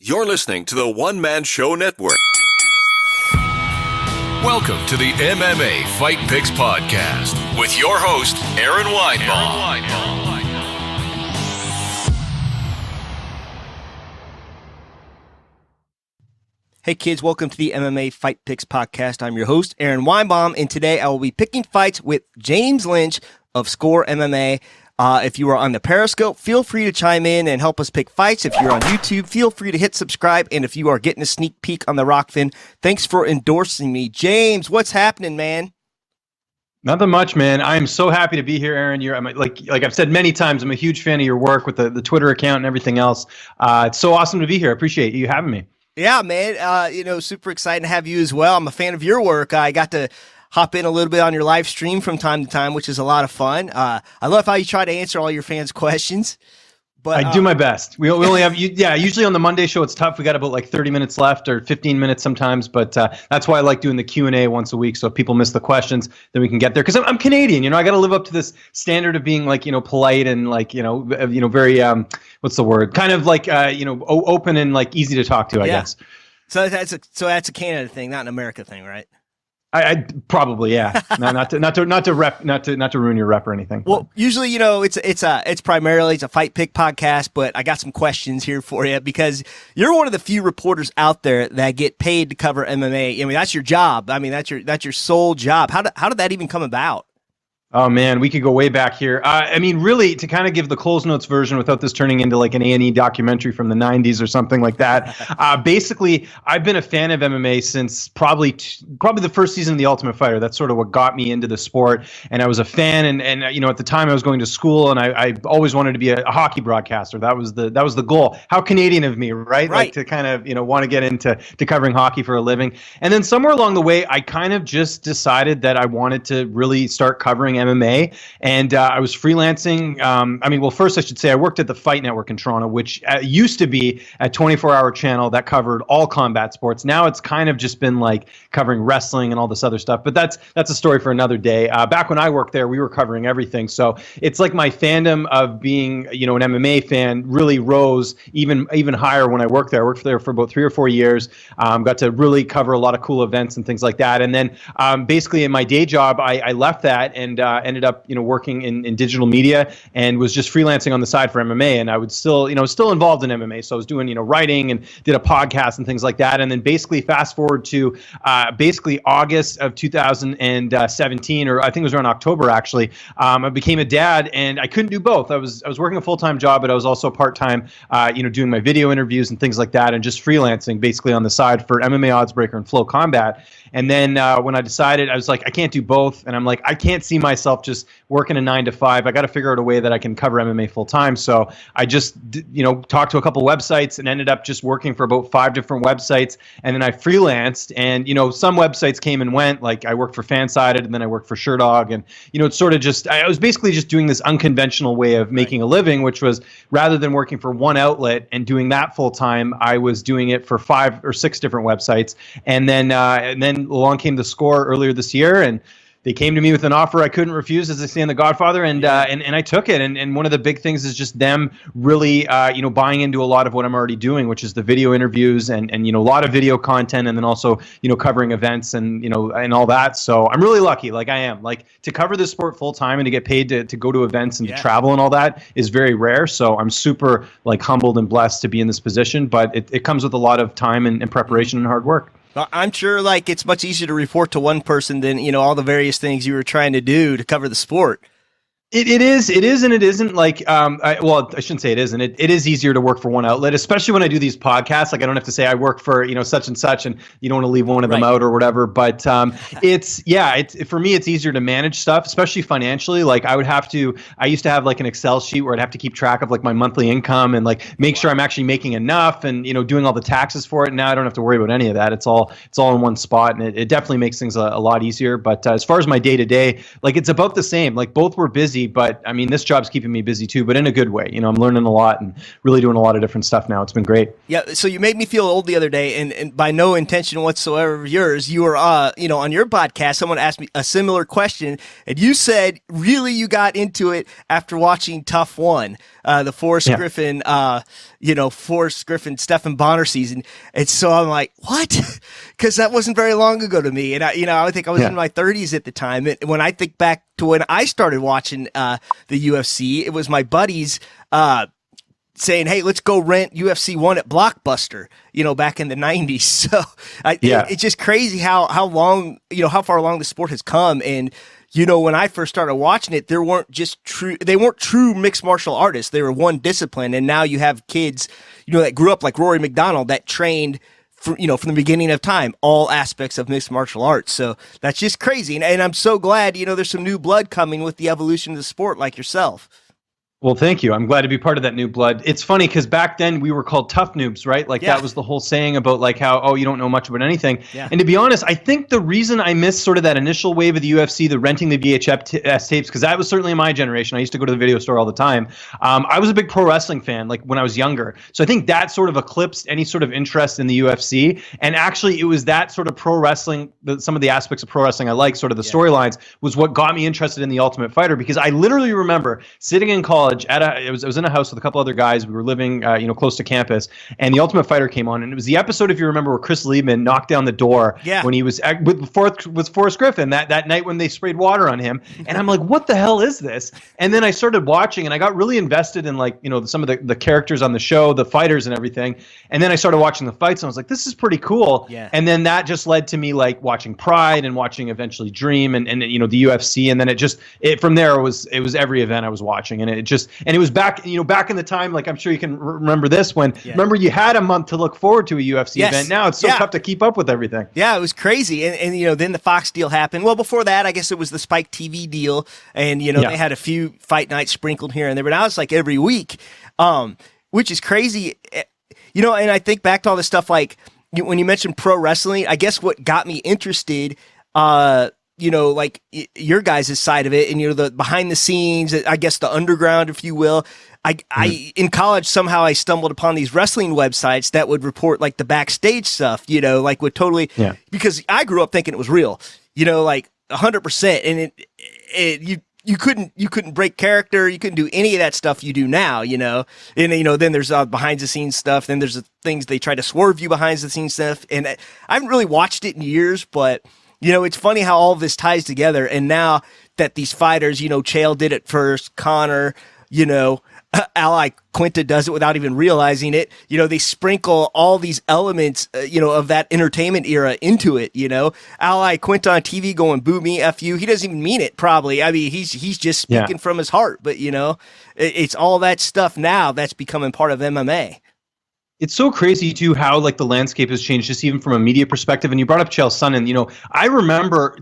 You're listening to the One Man Show Network. Welcome to the MMA Fight Picks Podcast with your host, Aaron Weinbaum. Hey kids, welcome to the MMA Fight Picks Podcast. I'm your host, Aaron Weinbaum, and today I will be picking fights with James Lynch of Score MMA. If you are on the Periscope, feel free to chime in and help us pick fights. If you're on YouTube, feel free to hit subscribe. And if you are getting a sneak peek on the Rockfin, thanks for endorsing me. James, what's happening, man? Nothing much, man. I am so happy to be here, Aaron. I'm like I've said many times, I'm a huge fan of your work with the Twitter account and everything else. It's so awesome to be here. I appreciate you having me. Yeah, man. Super excited to have you as well. I'm a fan of your work. I got to hop in a little bit on your live stream from time to time, which is a lot of fun. I love how you try to answer all your fans' questions. But I do my best. We only have usually on the Monday show it's tough. We got about like 30 minutes left or 15 minutes sometimes, but that's why I like doing the Q&A once a week. So if people miss the questions, then we can get there. Because I'm Canadian, I got to live up to this standard of being polite and very what's the word? Kind of open and oasy to talk to, I guess. So that's a Canada thing, not an America thing, right? I probably, yeah. not to ruin your rep or anything. Well, usually, it's primarily a fight pick podcast, but I got some questions here for you because you're one of the few reporters out there that get paid to cover MMA. I mean, that's your job. I mean, that's your sole job. How did that even come about? Oh, man, we could go way back here. Really, to kind of give the Close Notes version without this turning into like an A&E documentary from the 90s or something like that. Basically, I've been a fan of MMA since probably the first season of The Ultimate Fighter. That's sort of what got me into the sport. And I was a fan. And at the time I was going to school and I always wanted to be a hockey broadcaster. That was the goal. How Canadian of me, right? Like to kind of, want to get into covering hockey for a living. And then somewhere along the way, I kind of just decided that I wanted to really start covering MMA, and I was freelancing. First I should say I worked at the Fight Network in Toronto, which used to be a 24-hour channel that covered all combat sports. Now it's kind of just been like covering wrestling and all this other stuff, but that's a story for another day. Back when I worked there, we were covering everything, so it's like my fandom of being an MMA fan really rose even higher when I worked there. I worked there for about 3 or 4 years, got to really cover a lot of cool events and things like that, and then basically in my day job I left that and ended up, working in digital media and was just freelancing on the side for MMA. And I would still involved in MMA. So I was doing, writing and did a podcast and things like that. And then basically fast forward to August of 2017, or I think it was around October, actually. I became a dad and I couldn't do both. I was working a full-time job, but I was also part-time, doing my video interviews and things like that and just freelancing basically on the side for MMA Oddsbreaker and Flow Combat. And then when I decided, I was like, I can't do both. And I'm like, I can't see myself just working a 9 to 5. I got to figure out a way that I can cover MMA full time. So I just, talked to a couple websites and ended up just working for about 5 different websites. And then I freelanced and, some websites came and went. Like I worked for Fansided and then I worked for Sherdog. And, it's sort of just, I was basically just doing this unconventional way of making a living, which was rather than working for one outlet and doing that full time, I was doing it for 5 or 6 different websites. And then along came The Score earlier this year, and they came to me with an offer I couldn't refuse, as they say in The Godfather, and I took it. And one of the big things is just them really, buying into a lot of what I'm already doing, which is the video interviews and a lot of video content, and then also, covering events and, and all that. So I'm really lucky, like I am. Like to cover this sport full time and to get paid to go to events and to travel and all that is very rare. So I'm super humbled and blessed to be in this position, but it comes with a lot of time and preparation and hard work. I'm sure it's much easier to report to one person than, all the various things you were trying to do to cover the sport. It is, and it isn't I shouldn't say it isn't. It is easier to work for one outlet, especially when I do these podcasts. Like I don't have to say I work for, such and such, and you don't want to leave one of them out or whatever. But it's for me, it's easier to manage stuff, especially financially. Like I used to have an Excel sheet where I'd have to keep track of my monthly income and make sure I'm actually making enough and, doing all the taxes for it. And now I don't have to worry about any of that. It's all in one spot, and it definitely makes things a lot easier. But as far as my day to day, it's about the same. Both were busy. busy, but I mean, this job's keeping me busy too, but in a good way. I'm learning a lot and really doing a lot of different stuff now. It's been great. Yeah. So you made me feel old the other day, and by no intention whatsoever of yours, you were, on your podcast, someone asked me a similar question, and you said, really, you got into it after watching Tough One, the Forrest Griffin, Stephan Bonner season. And so I'm like, what? Because that wasn't very long ago to me. And I think I was in my 30s at the time. And when I think back to when I started watching the UFC, it was my buddies saying, hey, let's go rent UFC 1 at Blockbuster, back in the 90s. So it's just crazy how far along the sport has come. And when I first started watching it, they weren't true mixed martial artists. They were one discipline. And now you have kids, that grew up like Rory McDonald that trained from the beginning of time, all aspects of mixed martial arts. So that's just crazy. And I'm so glad, there's some new blood coming with the evolution of the sport like yourself. Well, thank you. I'm glad to be part of that new blood. It's funny because back then we were called tough noobs, right? That was the whole saying about how, you don't know much about anything. Yeah. And to be honest, I think the reason I missed sort of that initial wave of the UFC, the renting the VHS tapes, because that was certainly in my generation. I used to go to the video store all the time. I was a big pro wrestling fan, when I was younger. So I think that sort of eclipsed any sort of interest in the UFC. And actually it was that sort of pro wrestling, some of the aspects of pro wrestling I like, sort of the storylines, was what got me interested in The Ultimate Fighter, because I literally remember sitting in college I was in a house with a couple other guys. We were living, close to campus, and The Ultimate Fighter came on, and it was the episode, if you remember, where Chris Liebman knocked down the door when he was with Forrest Griffin that night when they sprayed water on him. And I'm like, what the hell is this? And then I started watching, and I got really invested in some of the characters on the show, the fighters and everything. And then I started watching the fights, and I was like, this is pretty cool. Yeah. And then that just led to me watching Pride and watching eventually Dream and the UFC, and then from there it was every event I was watching, and it was back in the time, I'm sure you can remember this remember you had a month to look forward to a UFC event. Now it's so tough to keep up with everything. Yeah, it was crazy. And then the Fox deal happened. Well, before that, I guess it was the Spike TV deal, and they had a few fight nights sprinkled here and there, but now it's every week, which is crazy. And I think back to all this stuff, when you mentioned pro wrestling, I guess what got me interested, your guys' side of it, and the behind the scenes, I guess the underground, if you will. I in college somehow I stumbled upon these wrestling websites that would report the backstage stuff, would totally because I grew up thinking it was real, 100%, and you couldn't break character, you couldn't do any of that stuff you do now, and then there's behind the scenes stuff, then there's the things they try to swerve you behind the scenes stuff, and I haven't really watched it in years, but it's funny how all of this ties together. And now that these fighters, Chael did it first, Conor, Ally Quinta does it without even realizing it. They sprinkle all these elements, of that entertainment era into it. Ally Quinta on TV going, boo me, F you. He doesn't even mean it, probably. I mean, he's just speaking from his heart. But, it's all that stuff now that's becoming part of MMA. It's so crazy too how the landscape has changed, just even from a media perspective. And you brought up Chael Sonnen. I remember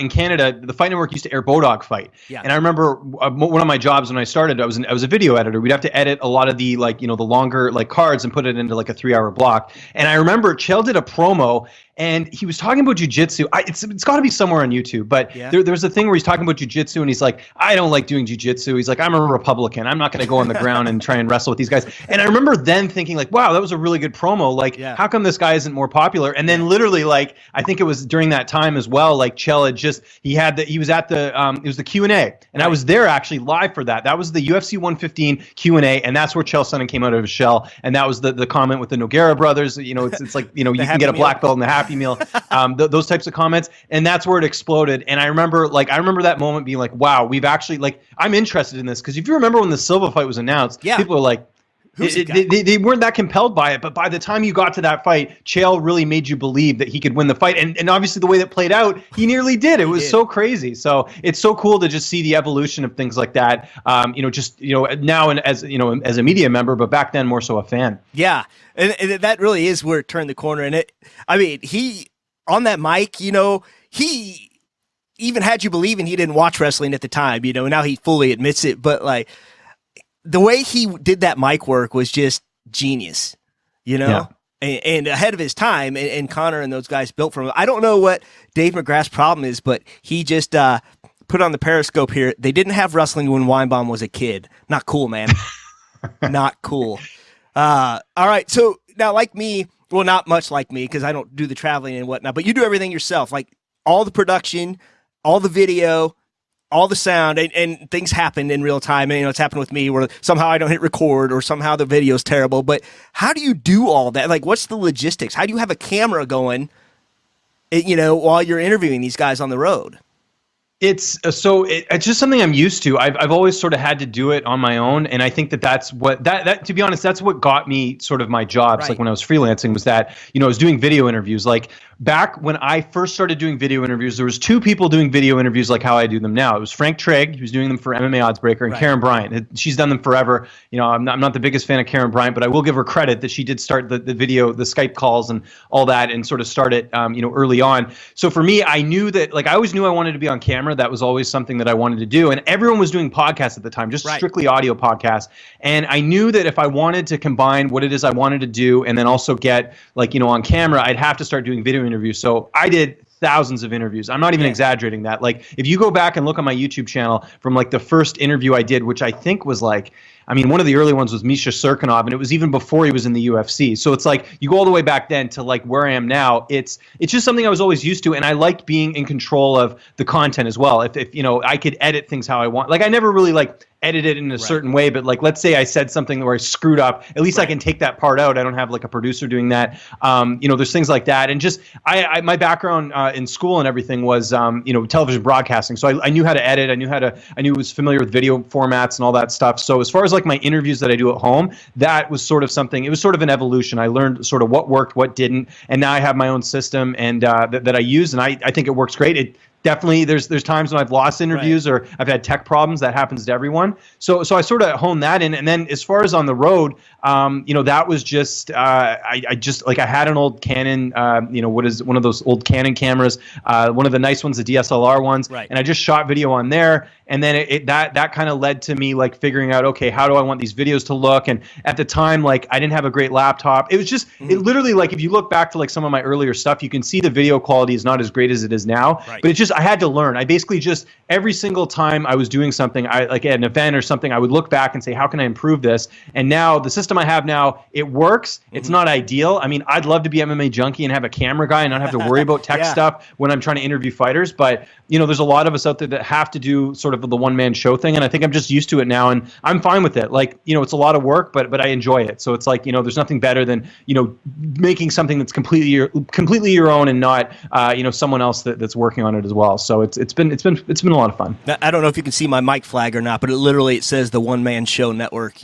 in Canada, the Fight Network used to air Bodog Fight, and I remember one of my jobs when I started, I was a video editor. We'd have to edit a lot of the the longer cards and put it into a 3-hour block. And I remember Chael did a promo, and he was talking about jiu-jitsu. It's got to be somewhere on YouTube, but there's a thing where he's talking about jiu-jitsu, and he's like, I don't like doing jiu-jitsu. He's like, I'm a Republican. I'm not going to go on the ground and try and wrestle with these guys. And I remember then thinking wow, that was a really good promo. How come this guy isn't more popular? And then literally, I think it was during that time as well, Chael it was the Q&A, and I was there actually live for that. That was the UFC 115 Q&A, and that's where Chael Sonnen came out of his shell. And that was the comment with the Nogueira brothers. You can get a black belt in the Happy Meal, those types of comments, and that's where it exploded. And I remember that moment being wow, we've actually I'm interested in this, because if you remember when the Silva fight was announced, people were they weren't that compelled by it, but by the time you got to that fight, Chael really made you believe that he could win the fight, and obviously the way that played out, he nearly did. It was so crazy. So it's so cool to just see the evolution of things like that. Now and as a media member, but back then more so a fan. Yeah, and that really is where it turned the corner. And he on that mic, he even had you believing he didn't watch wrestling at the time. Now he fully admits it, but the way he did that mic work was just genius, and ahead of his time, and Conor and those guys built from him. I don't know what Dave McGrath's problem is, but he just put on the Periscope here. They didn't have wrestling when Weinbaum was a kid. Not cool, man. Not cool. All right. So now, like me, well, not much like me because I don't do the traveling and whatnot, but you do everything yourself, like all the production, all the video, all the sound, and things happen in real time. And, it's happened with me where somehow I don't hit record or somehow the video's terrible. But how do you do all that? Like, what's the logistics? How do you have a camera going, while you're interviewing these guys on the road? It's just something I'm used to. I've always sort of had to do it on my own, and I think that's what that to be honest, that's what got me sort of my jobs. Right. Like when I was freelancing, was that I was doing video interviews. Like back when I first started doing video interviews, there was two people doing video interviews like how I do them now. It was Frank Trigg, who's doing them for MMA Oddsbreaker, and right. Karen Bryant. She's done them forever. I'm not the biggest fan of Karen Bryant, but I will give her credit that she did start the video, the Skype calls, and all that, and sort of start it early on. So for me, I knew that I always knew I wanted to be on camera. That was always something that I wanted to do. And everyone was doing podcasts at the time, just right. strictly audio podcasts. And I knew that if I wanted to combine what it is I wanted to do and then also get on camera, I'd have to start doing video interviews. So I did thousands of interviews. I'm not even exaggerating that. Like if you go back and look on my YouTube channel from the first interview I did, which I think was one of the early ones was Misha Serkinov, and it was even before he was in the UFC. So it's you go all the way back then to where I am now. It's just something I was always used to, and I liked being in control of the content as well. If I could edit things how I want. I never really edit it in a certain way, but let's say I said something where I screwed up, at least I can take that part out. I don't have a producer doing that. There's things like that. And just my background in school and everything was television broadcasting. So I knew how to edit. I knew I was familiar with video formats and all that stuff. So as far as my interviews that I do at home, that was sort of something, it was sort of an evolution. I learned sort of what worked, what didn't, and now I have my own system and that I use, and I think it works great. It definitely, there's times when I've lost interviews or I've had tech problems. That happens to everyone. So I sort of honed that in. And then as far as on the road, that was just I had an old Canon, what is one of those old Canon cameras, one of the nice ones, the DSLR ones, right. And I just shot video on there. And then that kind of led to me figuring out, okay, how do I want these videos to look? And at the time, I didn't have a great laptop. It was just it literally if you look back to some of my earlier stuff, you can see the video quality is not as great as it is now. Right. But it's just I had to learn. I basically just every single time I was doing something, at an event or something, I would look back and say, how can I improve this? And now the system I have now, it works. It's not ideal. I mean, I'd love to be MMA junkie and have a camera guy and not have to worry about tech stuff when I'm trying to interview fighters. But there's a lot of us out there that have to do sort of the one-man show thing, and I think I'm just used to it now, and I'm fine with it. It's a lot of work, but I enjoy it. So it's there's nothing better than making something that's completely your own and not someone else that's working on it as well. So it's been a lot of fun. I don't know if you can see my mic flag or not, but it says the One Man Show Network.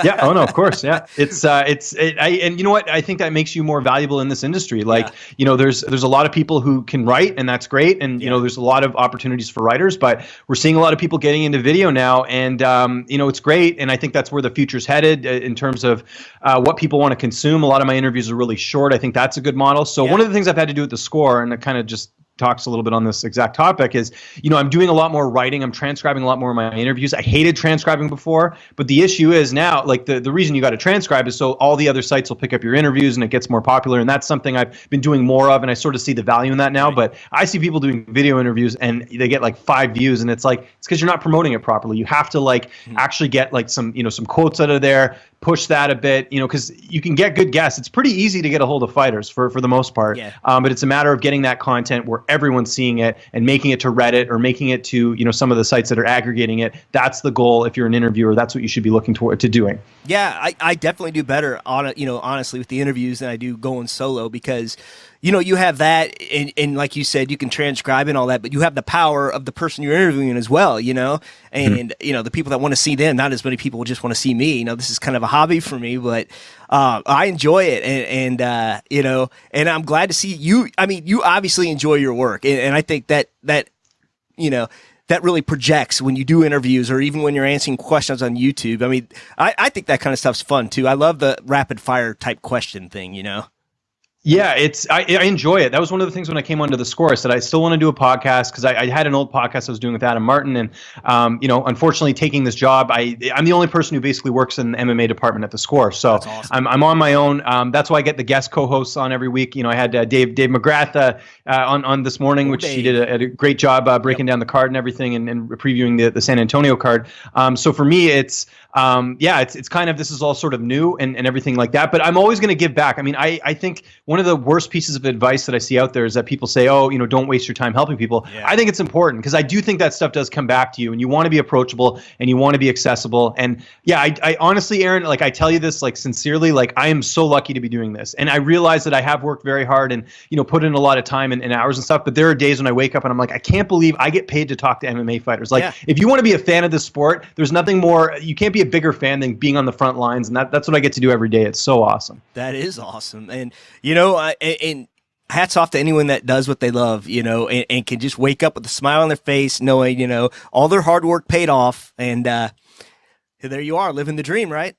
Yeah. Oh no, of course. Yeah. And you know what? I think that makes you more valuable in this industry. There's a lot of people who can write, and that's great. And there's a lot of opportunities for writers, but we're seeing a lot of people getting into video now, and it's great. And I think that's where the future's headed in terms of what people want to consume. A lot of my interviews are really short. I think that's a good model. So one of the things I've had to do at the Score, and it kind of just talks a little bit on this exact topic, is I'm doing a lot more writing. I'm transcribing a lot more of my interviews. I hated transcribing before, but the issue is now, the reason you got to transcribe is so all the other sites will pick up your interviews and it gets more popular, and that's something I've been doing more of, and I sort of see the value in that now. Right. But I see people doing video interviews and they get 5 views, and it's it's because you're not promoting it properly. You have to actually get some some quotes out of there, push that a bit, because you can get good guests. It's pretty easy to get a hold of fighters for the most part. Yeah. But it's a matter of getting that content where everyone's seeing it and making it to Reddit or making it to, some of the sites that are aggregating it. That's the goal. If you're an interviewer, that's what you should be looking to doing. Yeah, I definitely do better on it, honestly, with the interviews than I do going solo, because you have that, and like you said, you can transcribe and all that, but you have the power of the person you're interviewing as well, and the people that want to see them, not as many people just want to see me. This is kind of a hobby for me, but I enjoy it, and I'm glad to see you. I mean, you obviously enjoy your work, and I think that really projects when you do interviews or even when you're answering questions on YouTube. I mean, I think that kind of stuff's fun too. I love the rapid fire type question thing, Yeah, I enjoy it. That was one of the things when I came onto the Score. I said I still want to do a podcast because I had an old podcast I was doing with Adam Martin, and unfortunately, taking this job, I'm the only person who basically works in the MMA department at the Score. So awesome. I'm on my own. That's why I get the guest co-hosts on every week. I had Dave McGrath on this morning, which he did a great job breaking down the card and everything, and previewing the San Antonio card. So for me, it's kind of, this is all sort of new and everything like that. But I'm always going to give back. I mean, I think one of the worst pieces of advice that I see out there is that people say, don't waste your time helping people. Yeah. I think it's important because I do think that stuff does come back to you, and you want to be approachable and you want to be accessible. And yeah, I honestly, Aaron, like I tell you this, like sincerely, like I am so lucky to be doing this. And I realize that I have worked very hard and, put in a lot of time and hours and stuff. But there are days when I wake up and I'm like, I can't believe I get paid to talk to MMA fighters. Like if you want to be a fan of this sport, there's nothing more, you can't be a bigger fan than being on the front lines. And that's what I get to do every day. It's so awesome. That is awesome. And, and hats off to anyone that does what they love, and can just wake up with a smile on their face, knowing, all their hard work paid off. And there you are, living the dream, right?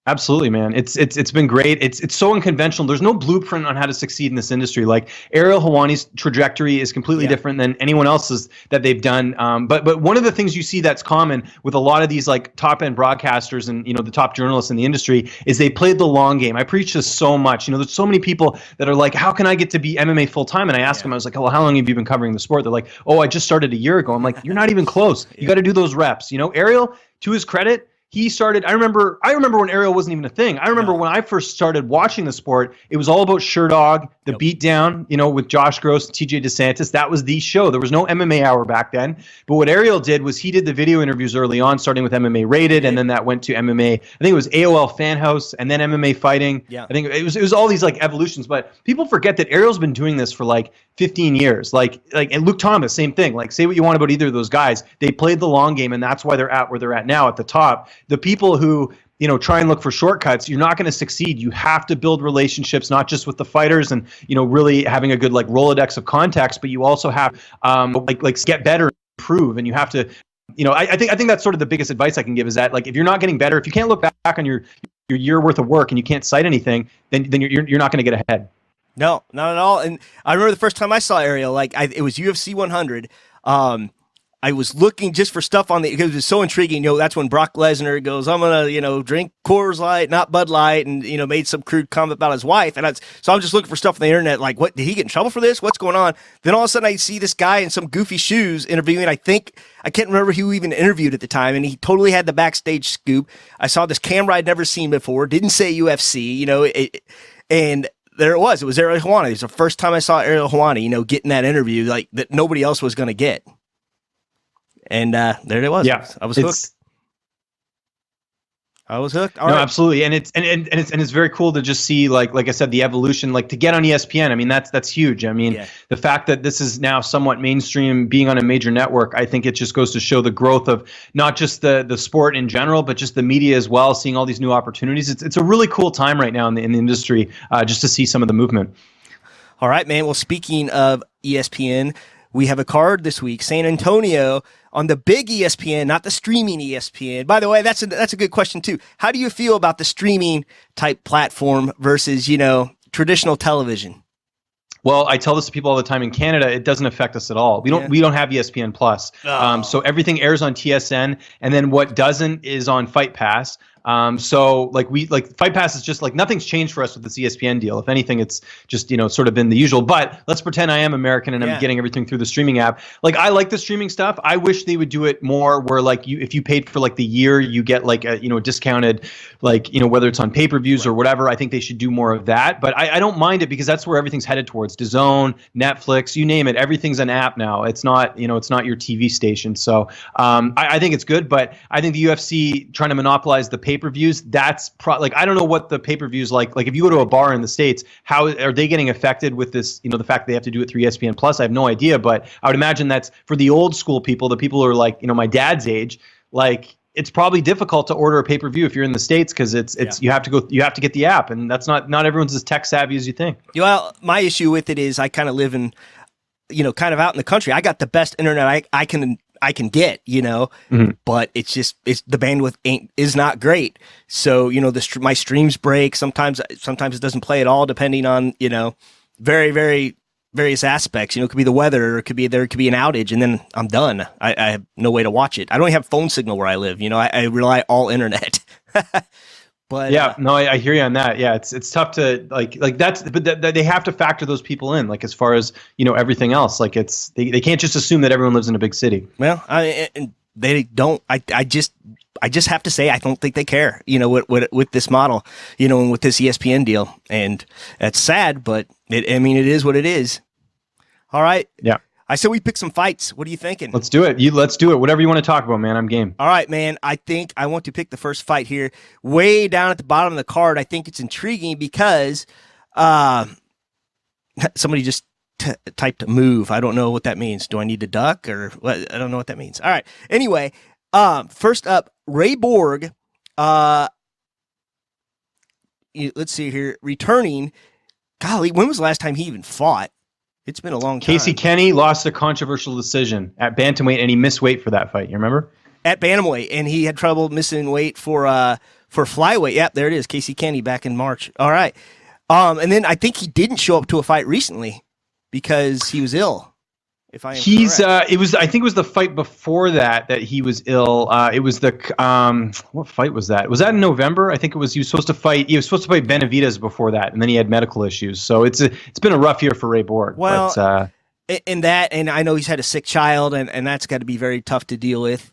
Absolutely, man. It's been great. It's so unconventional. There's no blueprint on how to succeed in this industry. Like Ariel Helwani's trajectory is completely different than anyone else's that they've done. But one of the things you see that's common with a lot of these like top end broadcasters and the top journalists in the industry is they played the long game. I preach this so much. There's so many people that are like, how can I get to be MMA full time? And I asked them, I was like, well, how long have you been covering the sport? They're like, oh, I just started a year ago. I'm like, you're not even close. You got to do those reps. Ariel, to his credit, he started, I remember when Ariel wasn't even a thing. I remember when I first started watching the sport, it was all about Sherdog, the beatdown, with Josh Gross and TJ DeSantis. That was the show. There was no MMA Hour back then. But what Ariel did was he did the video interviews early on, starting with MMA Rated, and then that went to MMA. I think it was AOL Fan House, and then MMA Fighting. Yeah. I think it was all these like evolutions. But people forget that Ariel's been doing this for like 15 years. And Luke Thomas, same thing. Like, say what you want about either of those guys. They played the long game, and that's why they're at where they're at now at the top. The people who try and look for shortcuts, you're not going to succeed. You have to build relationships, not just with the fighters and, really having a good like Rolodex of contacts, but you also have get better, improve. And you have to, I think that's sort of the biggest advice I can give is that like, if you're not getting better, if you can't look back on your year worth of work and you can't cite anything, then you're not going to get ahead. No, not at all. And I remember the first time I saw Ariel, it was UFC 100. I was looking just for stuff on because it was so intriguing. That's when Brock Lesnar goes, I'm going to, drink Coors Light, not Bud Light, and, made some crude comment about his wife. And so I'm just looking for stuff on the internet, like, what, did he get in trouble for this? What's going on? Then all of a sudden I see this guy in some goofy shoes interviewing, I can't remember who even interviewed at the time, and he totally had the backstage scoop. I saw this camera I'd never seen before, didn't say UFC, and there it was. It was Ariel Helwani. It was the first time I saw Ariel Helwani, getting that interview like that nobody else was going to get. And there it was. Yeah, I was hooked. All right. Absolutely, and it's very cool to just see like I said, the evolution, like to get on ESPN. I mean, that's huge. I mean, the fact that this is now somewhat mainstream, being on a major network, I think it just goes to show the growth of not just the sport in general, but just the media as well. Seeing all these new opportunities, it's a really cool time right now in the industry, just to see some of the movement. All right, man. Well, speaking of ESPN, we have a card this week, San Antonio on the big ESPN, not the streaming ESPN. By the way, that's a good question too. How do you feel about the streaming type platform versus, traditional television? Well, I tell this to people all the time. In Canada, it doesn't affect us at all. We don't have ESPN Plus. So everything airs on TSN, and then what doesn't is on Fight Pass. So Fight Pass is just like nothing's changed for us with this ESPN deal. If anything, it's just, sort of been the usual, but let's pretend I am American and I'm getting everything through the streaming app. Like I like the streaming stuff. I wish they would do it more where like if you paid for like the year, you get like a, discounted, whether it's on pay-per-views or whatever. I think they should do more of that, but I don't mind it because that's where everything's headed towards. DAZN, Netflix, you name it. Everything's an app now. It's not, it's not your TV station. So, I think it's good, but I think the UFC trying to monopolize the pay-per-views, that's I don't know what the pay-per-views like if you go to a bar in the States, how are they getting affected with this, the fact they have to do it through ESPN Plus? I have no idea, but I would imagine that's for the old school people, the people who are like, my dad's age, like it's probably difficult to order a pay-per-view if you're in the States because you have to get the app, and that's not everyone's as tech savvy as you think. Well, my issue with it is I kind of live in, kind of out in the country. I got the best internet I can get, but it's the bandwidth is not great. So, my streams break. Sometimes it doesn't play at all, depending on, very, very various aspects. It could be the weather, or there could be an outage, and then I'm done. I have no way to watch it. I don't have phone signal where I live. I rely all internet. But yeah, no, I hear you on that. Yeah, it's tough to like that's, but they have to factor those people in, like as far as everything else. Like they can't just assume that everyone lives in a big city. Well, they don't. I just have to say I don't think they care. With this model, and with this ESPN deal, and that's sad, but it is what it is. All right. Yeah. I said we pick some fights. What are you thinking? Let's do it. Let's do it. Whatever you want to talk about, man. I'm game. All right, man. I think I want to pick the first fight here. Way down at the bottom of the card, I think it's intriguing because somebody just typed move. I don't know what that means. Do I need to duck or what? I don't know what that means. All right. Anyway, first up, Ray Borg. Let's see here. Returning. Golly, when was the last time he even fought? It's been a long time. Casey Kenny lost a controversial decision at Bantamweight, and he missed weight for that fight. You remember? At Bantamweight, and he had trouble missing weight for Flyweight. Yep, there it is. Casey Kenny back in March. All right. And then I think he didn't show up to a fight recently because he was ill. If I am correct. I think it was the fight before that he was ill. It was what fight was that? Was that in November? I think it was. He was supposed to fight Benavidez before that, and then he had medical issues. So it's been a rough year for Ray Borg. Well, and I know he's had a sick child, and that's got to be very tough to deal with.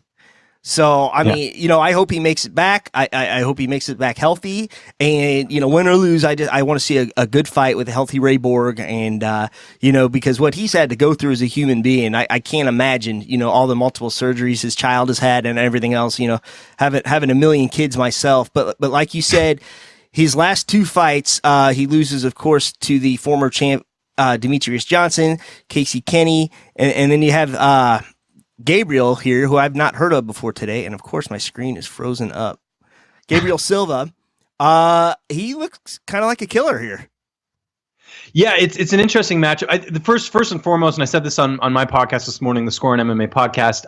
So, I mean, I hope he makes it back. I hope he makes it back healthy. And, win or lose, I want to see a good fight with a healthy Ray Borg. And, because what he's had to go through as a human being, I can't imagine, all the multiple surgeries his child has had and everything else, having a million kids myself. But like you said, his last two fights, he loses, of course, to the former champ, Demetrius Johnson, Casey Kenny. And then you have, Gabriel here, who I've not heard of before today, and of course my screen is frozen up. Gabriel Silva, he looks kind of like a killer here. Yeah, it's an interesting match. The first and foremost, and I said this on my podcast this morning, the Score and MMA podcast.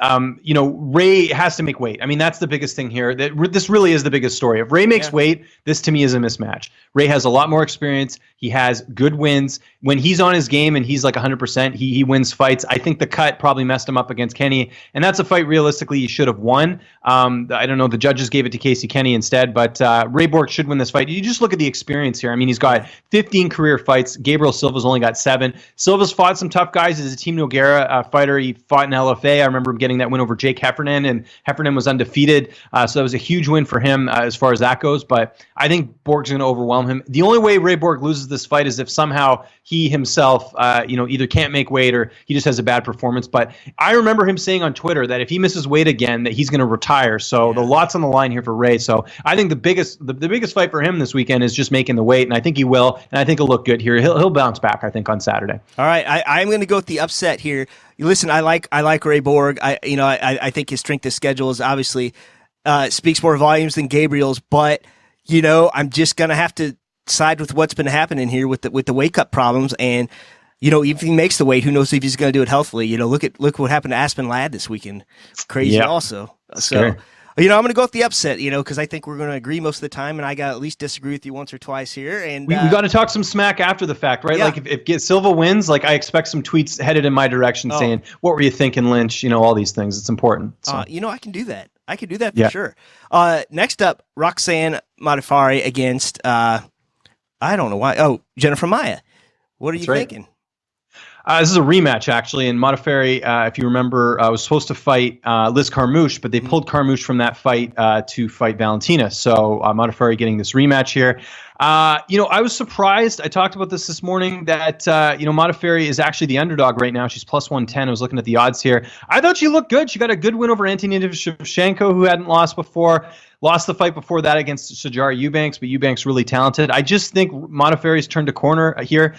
Ray has to make weight. I mean, that's the biggest thing here. This really is the biggest story. If Ray makes weight, this to me is a mismatch. Ray has a lot more experience. He has good wins. When he's on his game and he's like 100%, he wins fights. I think the cut probably messed him up against Kenny, and that's a fight realistically he should have won. I don't know. The judges gave it to Casey Kenny instead, but Ray Borg should win this fight. You just look at the experience here. I mean, he's got 15 career fights. Gabriel Silva's only got 7. Silva's fought some tough guys. He's a Team Nogueira fighter. He fought in LFA. I remember him getting that win over Jake Heffernan, and Heffernan was undefeated. So that was a huge win for him as far as that goes. But I think Borg's going to overwhelm him. The only way Ray Borg loses this fight is if somehow he himself, either can't make weight or he just has a bad performance. But I remember him saying on Twitter that if he misses weight again, that he's going to retire. So the lot's on the line here for Ray. So I think the biggest fight for him this weekend is just making the weight, and I think he will, and I think he'll look good here. He'll bounce back, I think, on Saturday. All right, I'm going to go with the upset here. Listen, I like Ray Borg. I think his strength of schedule is obviously speaks more volumes than Gabriel's, but I'm just going to have to side with what's been happening here with the weight cut problems. And if he makes the weight, who knows if he's going to do it healthily. Look what happened to Aspen Ladd this weekend. It's crazy also. So I'm going to go with the upset, because I think we're going to agree most of the time, and I got to at least disagree with you once or twice here. And we got to talk some smack after the fact, right? Yeah. Like if Silva wins, like I expect some tweets headed in my direction saying, "What were you thinking, Lynch?" All these things. It's important. So. I can do that. I can do that for sure. Next up, Roxanne Modafferi against I don't know why. Oh, Jennifer Maia. What are you thinking? This is a rematch, actually, and Modafferi, if you remember, was supposed to fight Liz Carmouche, but they pulled Carmouche from that fight to fight Valentina. So Modafferi getting this rematch here. I was surprised. I talked about this morning that, Modafferi is actually the underdog right now. She's plus 110. I was looking at the odds here. I thought she looked good. She got a good win over Antonina Shevchenko, who hadn't lost before. Lost the fight before that against Sijara Eubanks, but Eubanks really talented. I just think Modafferi's turned a corner here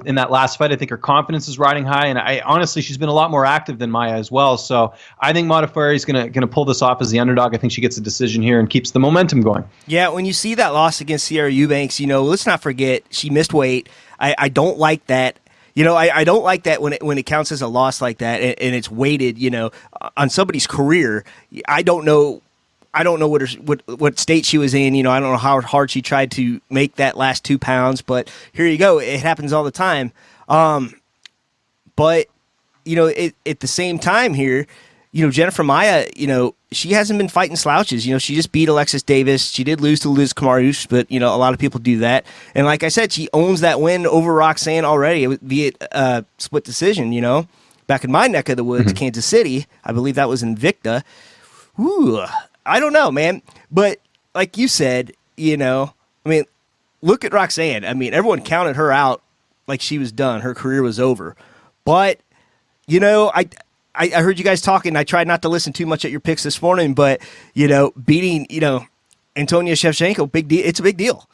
in that last fight. I think her confidence is riding high, and honestly, she's been a lot more active than Maia as well. So I think Modafferi's gonna pull this off as the underdog. I think she gets a decision here and keeps the momentum going. Yeah, when you see that loss against Sijara Eubanks, let's not forget she missed weight. I don't like that. I don't like that when it counts as a loss like that and it's weighted, on somebody's career. I don't know what state she was in. I don't know how hard she tried to make that last 2 pounds, but here you go. It happens all the time. But at the same time here, Jennifer Maia, she hasn't been fighting slouches. She just beat Alexis Davis. She did lose to Liz Kamarush, but, a lot of people do that. And like I said, she owns that win over Roxanne already via split decision, back in my neck of the woods, Kansas City. I believe that was Invicta. Ooh, I don't know, man. But like you said, look at Roxanne. Everyone counted her out like she was done. Her career was over. But, I heard you guys talking. I tried not to listen too much at your picks this morning, but, beating, Antonia Shevchenko, big deal. It's a big deal,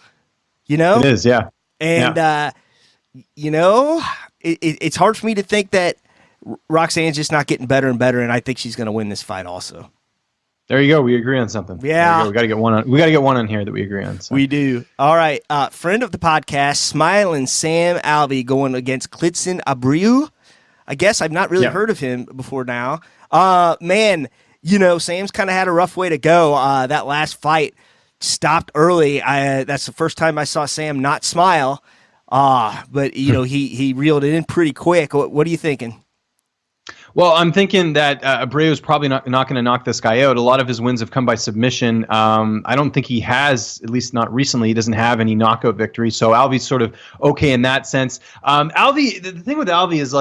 It is, yeah. And, it's hard for me to think that Roxanne's just not getting better and better, and I think she's going to win this fight also. There you go. We agree on something. Yeah. We got to get one on. We got to get one on here that we agree on. So. We do. All right. Friend of the podcast, Smiling Sam Alvey going against Klidson Abreu. I guess I've not really heard of him before now. Man, Sam's kind of had a rough way to go. That last fight stopped early. That's the first time I saw Sam not smile. But he reeled it in pretty quick. What are you thinking? Well, I'm thinking that Abreu is probably not going to knock this guy out. A lot of his wins have come by submission. I don't think he has, at least not recently, he doesn't have any knockout victories. So Alvey's sort of okay in that sense. Alvey, the thing with Alvey is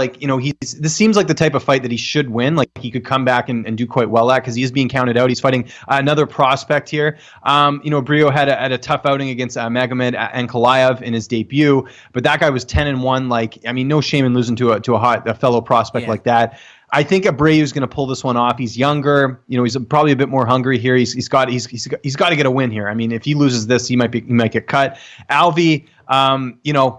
this seems like the type of fight that he should win. Like he could come back and do quite well at because he is being counted out. He's fighting another prospect here. Abreu had a tough outing against Magomed Ankalaev in his debut, but that guy was 10-1. No shame in losing to a fellow prospect like that. I think Abreu is going to pull this one off. He's younger, he's probably a bit more hungry here. He's got to get a win here. If he loses this, he might get cut. Alvey,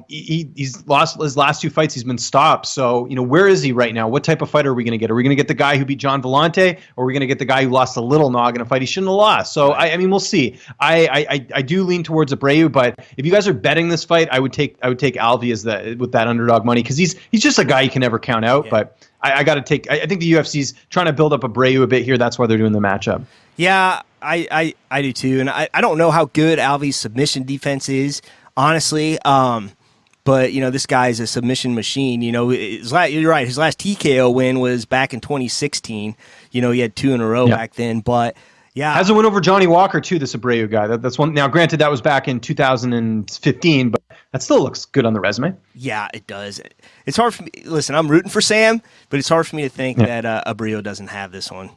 he's lost his last 2 fights. He's been stopped. So, where is he right now? What type of fighter are we going to get? Are we going to get the guy who beat John Vellante, or are we going to get the guy who lost a little nog in a fight he shouldn't have lost? So, we'll see. I do lean towards Abreu, but if you guys are betting this fight, I would take Alvey with that underdog money because he's just a guy you can never count out. Yeah. But I got to take. I think the UFC's trying to build up Abreu a bit here. That's why they're doing the matchup. Yeah, I do too, and I don't know how good Alvey's submission defense is. Honestly, but this guy's a submission machine. You're right. His last TKO win was back in 2016. He had 2 in a row back then. But yeah, has a win over Johnny Walker too. This Abreu guy. That's one. Now, granted, that was back in 2015, but that still looks good on the resume. Yeah, it does. It's hard for me. Listen, I'm rooting for Sam, but it's hard for me to think that Abreu doesn't have this one.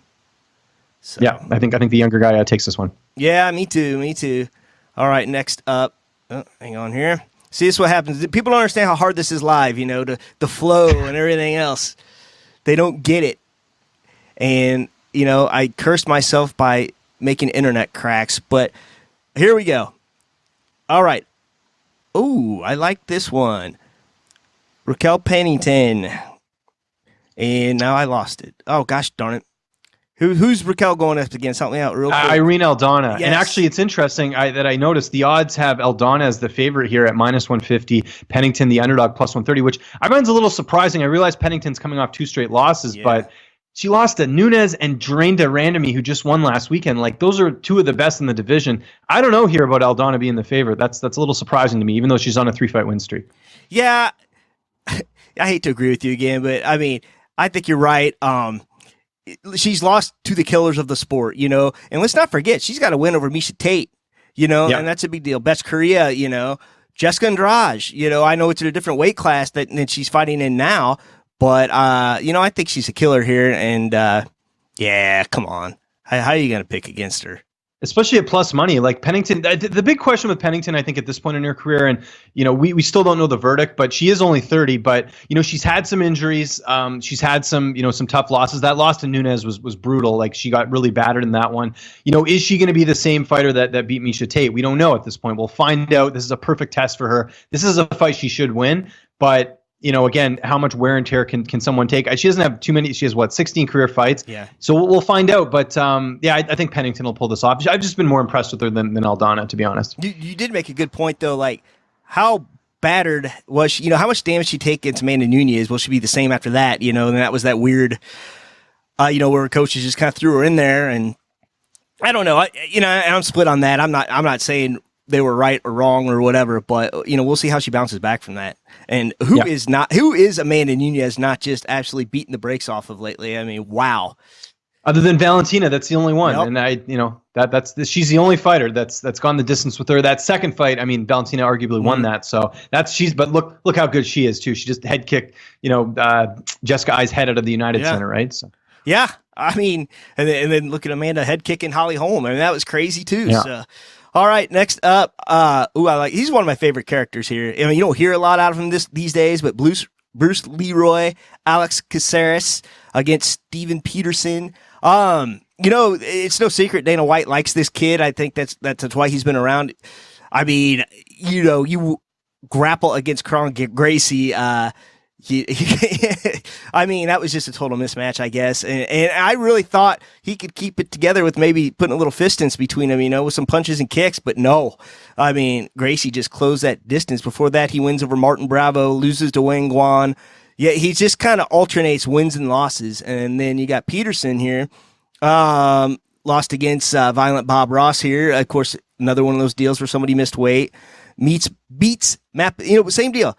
So. Yeah, I think the younger guy takes this one. Yeah, me too. All right, next up. Oh, hang on here. See, this is what happens. People don't understand how hard this is live, the flow and everything else. They don't get it. And, I cursed myself by making internet cracks, but here we go. All right. Ooh, I like this one. Raquel Pennington. And now I lost it. Oh, gosh darn it. Who's Raquel going up against? Help me out real quick. Irene Aldana. Yes. And actually, it's interesting that I noticed the odds have Aldana as the favorite here at -150, Pennington the underdog +130, which I find is a little surprising. I realize Pennington's coming off 2 straight losses, but she lost to Nunes and Drainda Randami, who just won last weekend. Those are 2 of the best in the division. I don't know here about Aldana being the favorite. That's a little surprising to me, even though she's on a 3-fight win streak. Yeah, I hate to agree with you again, but I think you're right. She's lost to the killers of the sport, and let's not forget, she's got a win over Miesha Tate, and that's a big deal. Bethe Correia, Jessica Andrade, I know it's in a different weight class than she's fighting in now, but, I think she's a killer here, and, come on. How are you going to pick against her? Especially at plus money, like Pennington. The big question with Pennington, I think, at this point in her career, and we still don't know the verdict, but she is only 30. But she's had some injuries. She's had some some tough losses. That loss to Nunes was brutal. Like she got really battered in that one. Is she going to be the same fighter that beat Miesha Tate? We don't know at this point. We'll find out. This is a perfect test for her. This is a fight she should win, but. Again, how much wear and tear can someone take? She doesn't have too many. She has 16 career fights. Yeah. So we'll find out. But I think Pennington will pull this off. I've just been more impressed with her than Aldana, to be honest. You did make a good point though. Like how battered was she, how much damage she take against Amanda Nunes? Will she be the same after that? And that was that weird, where her coaches just kind of threw her in there, and I don't know. I'm split on that. I'm not saying they were right or wrong or whatever, but we'll see how she bounces back from that. And who is Amanda Nunes not just absolutely beating the brakes off of lately? I mean, wow. Other than Valentina, that's the only one. Yep. And she's the only fighter that's gone the distance with her. That second fight, I mean, Valentina arguably won that. So but look how good she is too. She just head kicked, Jessica I's head out of the United Center, right? So. Yeah. I mean, and then look at Amanda head kicking Holly Holm. I mean, that was crazy too. Yeah. So, all right, next up, he's one of my favorite characters here. I mean, you don't hear a lot out of him these days, but Bruce Leroy, Alex Caceres against Steven Peterson. It's no secret Dana White likes this kid. I think that's why he's been around. I mean, you grapple against Kron Gracie. I mean, that was just a total mismatch, I guess. And I really thought he could keep it together with maybe putting a little distance between them, with some punches and kicks. But no, I mean, Gracie just closed that distance. Before that, he wins over Martin Bravo, loses to Wang Guan. Yeah, he just kind of alternates wins and losses. And then you got Peterson here, lost against Violent Bob Ross here. Of course, another one of those deals where somebody missed weight. Beats Map, same deal.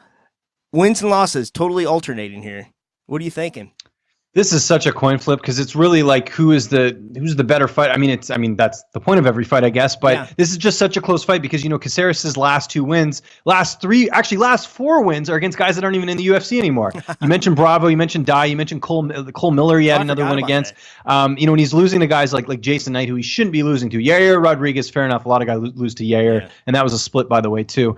Wins and losses, totally alternating here. What are you thinking? This is such a coin flip because it's really like who's the better fight. I mean, that's the point of every fight, I guess. But This is just such a close fight because Caceres' last 2 wins, last 4 wins are against guys that aren't even in the UFC anymore. You mentioned Bravo, you mentioned Dye, you mentioned Cole Miller. He had another one against. And he's losing to guys like Jason Knight, who he shouldn't be losing to. Yair Rodriguez, fair enough. A lot of guys lose to Yair, and that was a split, by the way, too.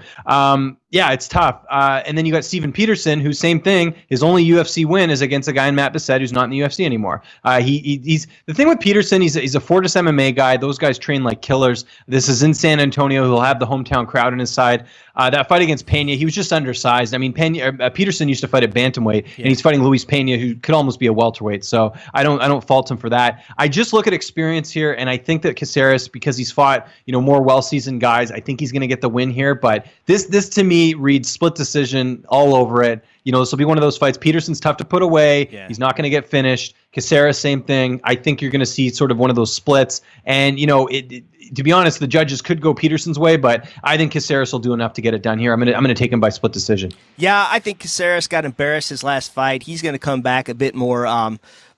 It's tough. And then you got Steven Peterson, who same thing. His only UFC win is against a guy in Matt Bissett who's not in the UFC anymore. He's the thing with Peterson. He's a Fortis MMA guy. Those guys train like killers. This is in San Antonio. He'll have the hometown crowd on his side. That fight against Pena, he was just undersized. I mean, Peterson used to fight at bantamweight, and he's fighting Luis Pena, who could almost be a welterweight. So I don't fault him for that. I just look at experience here, and I think that Caceres, because he's fought more well-seasoned guys, I think he's going to get the win here. But this to me reads split decision all over it. This will be one of those fights. Peterson's tough to put away. Yeah. He's not going to get finished. Caceres, same thing. I think you're going to see sort of one of those splits. And, to be honest, the judges could go Peterson's way, but I think Caceres will do enough to get it done here. I'm going to take him by split decision. Yeah, I think Caceres got embarrassed his last fight. He's going to come back a bit more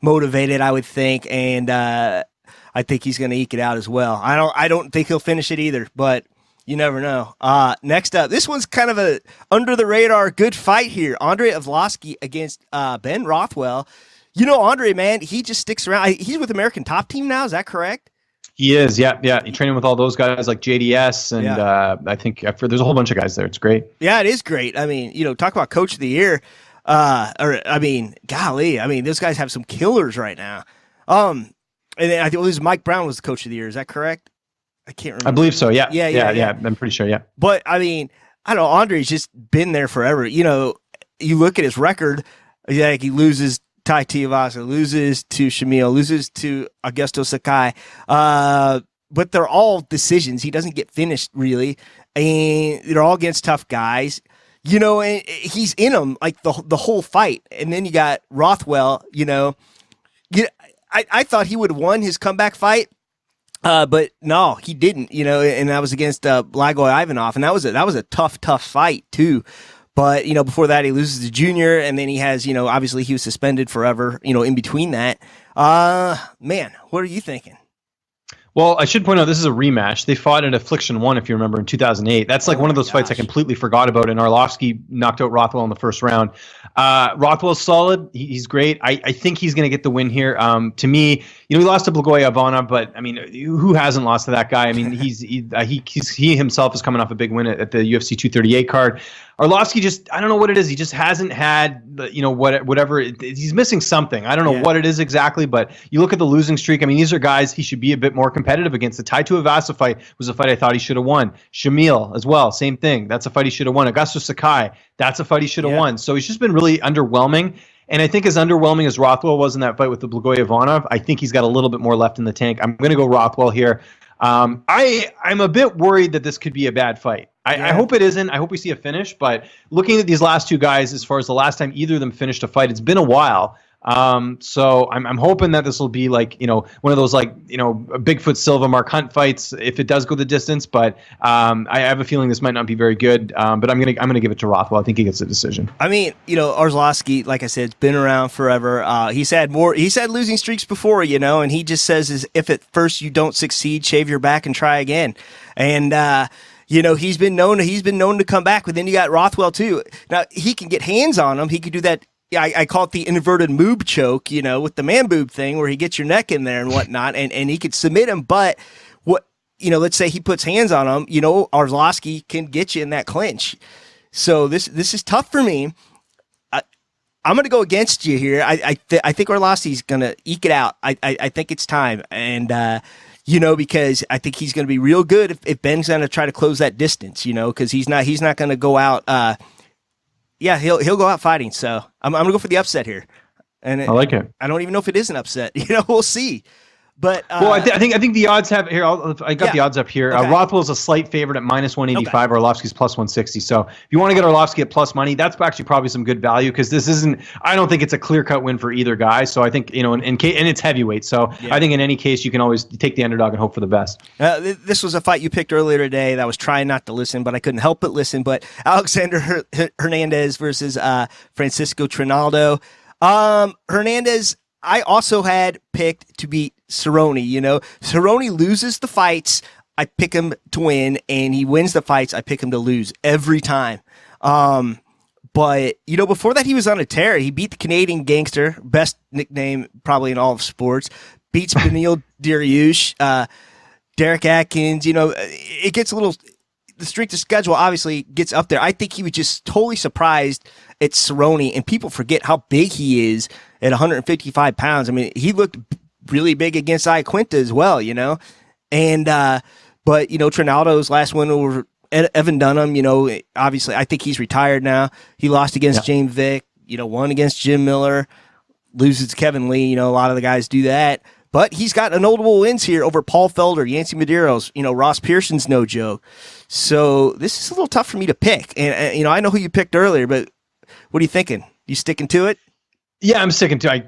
motivated, I would think, and I think he's going to eke it out as well. I don't think he'll finish it either, but you never know. Next up, this one's kind of a under-the-radar good fight here. Andrei Arlovski against Ben Rothwell. Andre, man, he just sticks around. He's with American Top Team now. Is that correct? He is, yeah. He's training with all those guys like JDS, and I think there's a whole bunch of guys there. It's great. Yeah, it is great. I mean, talk about Coach of the Year. Golly, those guys have some killers right now. And then I think it was Mike Brown was the Coach of the Year. Is that correct? I can't remember. I believe so. Yeah. I'm pretty sure. Yeah. But I don't know. Andre's just been there forever. You look at his record. He loses Tai Tuivasa, loses to Shamil, loses to Augusto Sakai. But they're all decisions. He doesn't get finished really, and they're all against tough guys. And he's in them like the whole fight. And then you got Rothwell. I thought he would have won his comeback fight. But no, he didn't, and that was against Blagoy Ivanov, and that was a tough fight too. But before that, he loses to Junior, and then he has, obviously he was suspended forever, in between that. Man, what are you thinking? Well, I should point out this is a rematch. They fought at Affliction 1, if you remember, in 2008. That's like one of those fights I completely forgot about, and Arlovski knocked out Rothwell in the first round. Rothwell's solid. He's great. I think he's going to get the win here. To me, he lost to Blagoy Ivanov, but who hasn't lost to that guy? He himself is coming off a big win at the UFC 238 card. Arlovski just, I don't know what it is. He just hasn't had, whatever. He's missing something. I don't know what it is exactly, but you look at the losing streak. These are guys he should be a bit more competitive against. The Tai Tuivasa fight was a fight I thought he should have won. Shamil as well, same thing. That's a fight he should have won. Augusto Sakai, that's a fight he should have won. So he's just been really underwhelming. And I think as underwhelming as Rothwell was in that fight with the Blagoy Ivanov, I think he's got a little bit more left in the tank. I'm going to go Rothwell here. I'm a bit worried that this could be a bad fight. I hope it isn't. I hope we see a finish. But looking at these last two guys, as far as the last time either of them finished a fight, it's been a while. So I'm hoping that this will be like, one of those like, Bigfoot Silva, Mark Hunt fights if it does go the distance. But I have a feeling this might not be very good. But I'm gonna give it to Rothwell. I think he gets a decision. I mean, Arlovski, like I said, it's been around forever. He's had losing streaks before, and he just says if at first you don't succeed, shave your back and try again. And he's been known to come back. But then you got Rothwell too. Now he can get hands on him. He could do that. Yeah, I call it the inverted moob choke, with the man boob thing where he gets your neck in there and whatnot, and he could submit him. But let's say he puts hands on him, Arlovski can get you in that clinch. So this is tough for me. I'm going to go against you here. I think Arlovski's going to eke it out. I think it's time, and because I think he's going to be real good if Ben's going to try to close that distance, because he's not going to go out. He'll go out fighting. So I'm going to go for the upset here. And I like it. I don't even know if it is an upset. We'll see. But I think the odds have here. I got the odds up here. Okay. Rothwell's a slight favorite at -185. Okay. Arlovski's +160. So if you want to get Arlovski at plus money, that's actually probably some good value because this isn't. I don't think it's a clear cut win for either guy. So I think and it's heavyweight. So I think in any case you can always take the underdog and hope for the best. This was a fight you picked earlier today that I was trying not to listen, but I couldn't help but listen. But Alexander Hernandez versus Francisco Trinaldo. Hernandez, I also had picked to beat Cerrone. Cerrone loses the fights, I pick him to win, and he wins the fights, I pick him to lose every time. But before that, he was on a tear. He beat the Canadian Gangster, best nickname probably in all of sports. Beats Beneil Dariush, Derek Atkins. It gets a little. The strength of schedule obviously gets up there. I think he was just totally surprised at Cerrone, and people forget how big he is at 155 pounds. I mean, he looked really big against Iaquinta as well, And but Trinaldo's last win over Evan Dunham, obviously I think he's retired now. He lost against James Vick, won against Jim Miller, loses to Kevin Lee. A lot of the guys do that. But he's got notable wins here over Paul Felder, Yancy Medeiros. Ross Pearson's no joke. So this is a little tough for me to pick. And I know who you picked earlier, but what are you thinking? You sticking to it? Yeah, I'm sticking to. I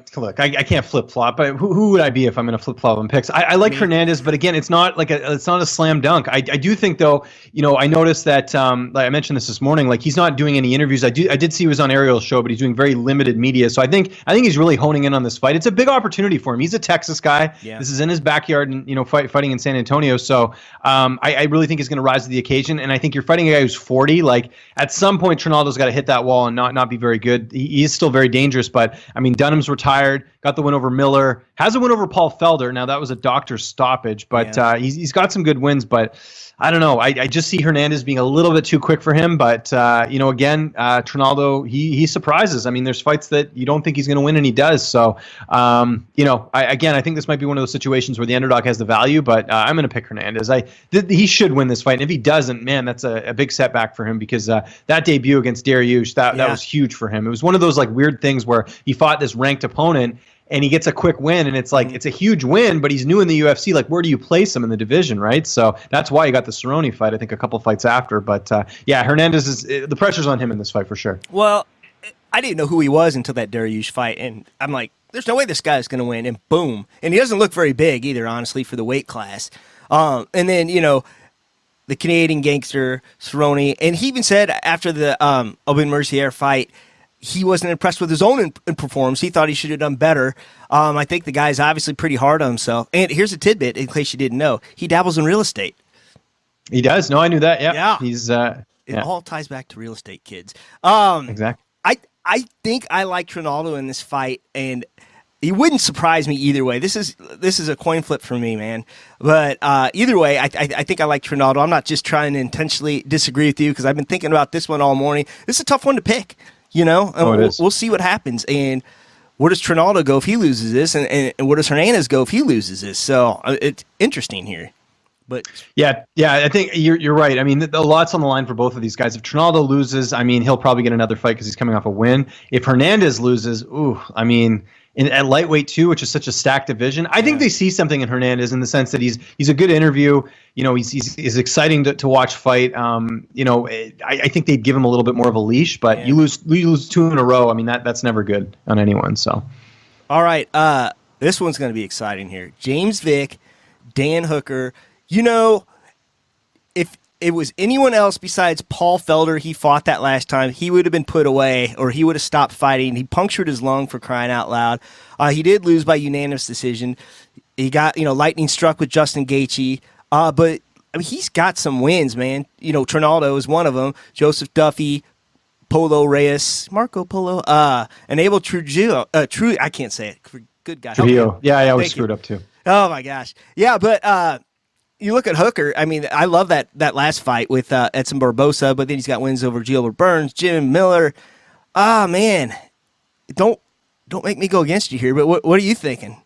can't flip flop. But who would I be if I'm going to flip flop on picks? I like Hernandez, but again, it's not a slam dunk. I do think though, I noticed that like I mentioned this morning. Like he's not doing any interviews. I did see he was on Ariel's show, but he's doing very limited media. So I think he's really honing in on this fight. It's a big opportunity for him. He's a Texas guy. Yeah. This is in his backyard, and fighting in San Antonio. So I really think he's going to rise to the occasion. And I think you're fighting a guy who's 40. Like at some point, Trinaldo's got to hit that wall and not be very good. He's still very dangerous, but. I mean, Dunham's retired, got the win over Miller, has a win over Paul Felder. Now, that was a doctor's stoppage, but he's got some good wins. But I don't know. I just see Hernandez being a little bit too quick for him. But, again, Trinaldo, he surprises. I mean, there's fights that you don't think he's going to win, and he does. So, I think this might be one of those situations where the underdog has the value, but I'm going to pick Hernandez. He should win this fight. And if he doesn't, man, that's a big setback for him because that debut against Dariush, that was huge for him. It was one of those like weird things where he fought this ranked opponent, and he gets a quick win, and it's like it's a huge win, but he's new in the UFC. Like, where do you place him in the division, right? So that's why he got the Cerrone fight, I think, a couple fights after. But Hernandez the pressure's on him in this fight for sure. Well, I didn't know who he was until that Dariush fight, and I'm like, there's no way this guy's going to win, and boom. And he doesn't look very big either, honestly, for the weight class. And then the Canadian Gangster Cerrone, and he even said after the Aubin Mercier fight, he wasn't impressed with his own performance. He thought he should have done better. I think the guy's obviously pretty hard on himself. And here's a tidbit, in case you didn't know. He dabbles in real estate. He does? No, I knew that. Yeah. He's it all ties back to real estate, kids. Exactly. I think I like Trinaldo in this fight, and he wouldn't surprise me either way. This is a coin flip for me, man. But either way, I think I like Trinaldo. I'm not just trying to intentionally disagree with you because I've been thinking about this one all morning. This is a tough one to pick. We'll see what happens. And where does Trinaldo go if he loses this? And where does Hernandez go if he loses this? So it's interesting here. But yeah, I think you're right. I mean, a lot's on the line for both of these guys. If Trinaldo loses, I mean, he'll probably get another fight because he's coming off a win. If Hernandez loses, at lightweight too, which is such a stacked division. I think they see something in Hernandez in the sense that he's a good interview. He's exciting to watch fight. I think they'd give him a little bit more of a leash, but you lose 2 in a row. I mean, that's never good on anyone. So, all right, this one's going to be exciting here. James Vick, Dan Hooker. If it was anyone else besides Paul Felder, he fought that last time, he would have been put away or he would have stopped fighting. He punctured his lung, for crying out loud. He did lose by unanimous decision. He got, lightning struck with Justin Gaethje. But I mean, he's got some wins, man. Trinaldo is one of them. Joseph Duffy, Polo Reyes, Marco Polo, and Abel Trujillo. I can't say it. Good God. Trujillo. Yeah, I always screwed up too. Oh my gosh. Yeah, but you look at Hooker. I mean, I love that last fight with Edson Barbosa, but then he's got wins over Gilbert Burns, Jim Miller. Man, don't make me go against you here. But what are you thinking?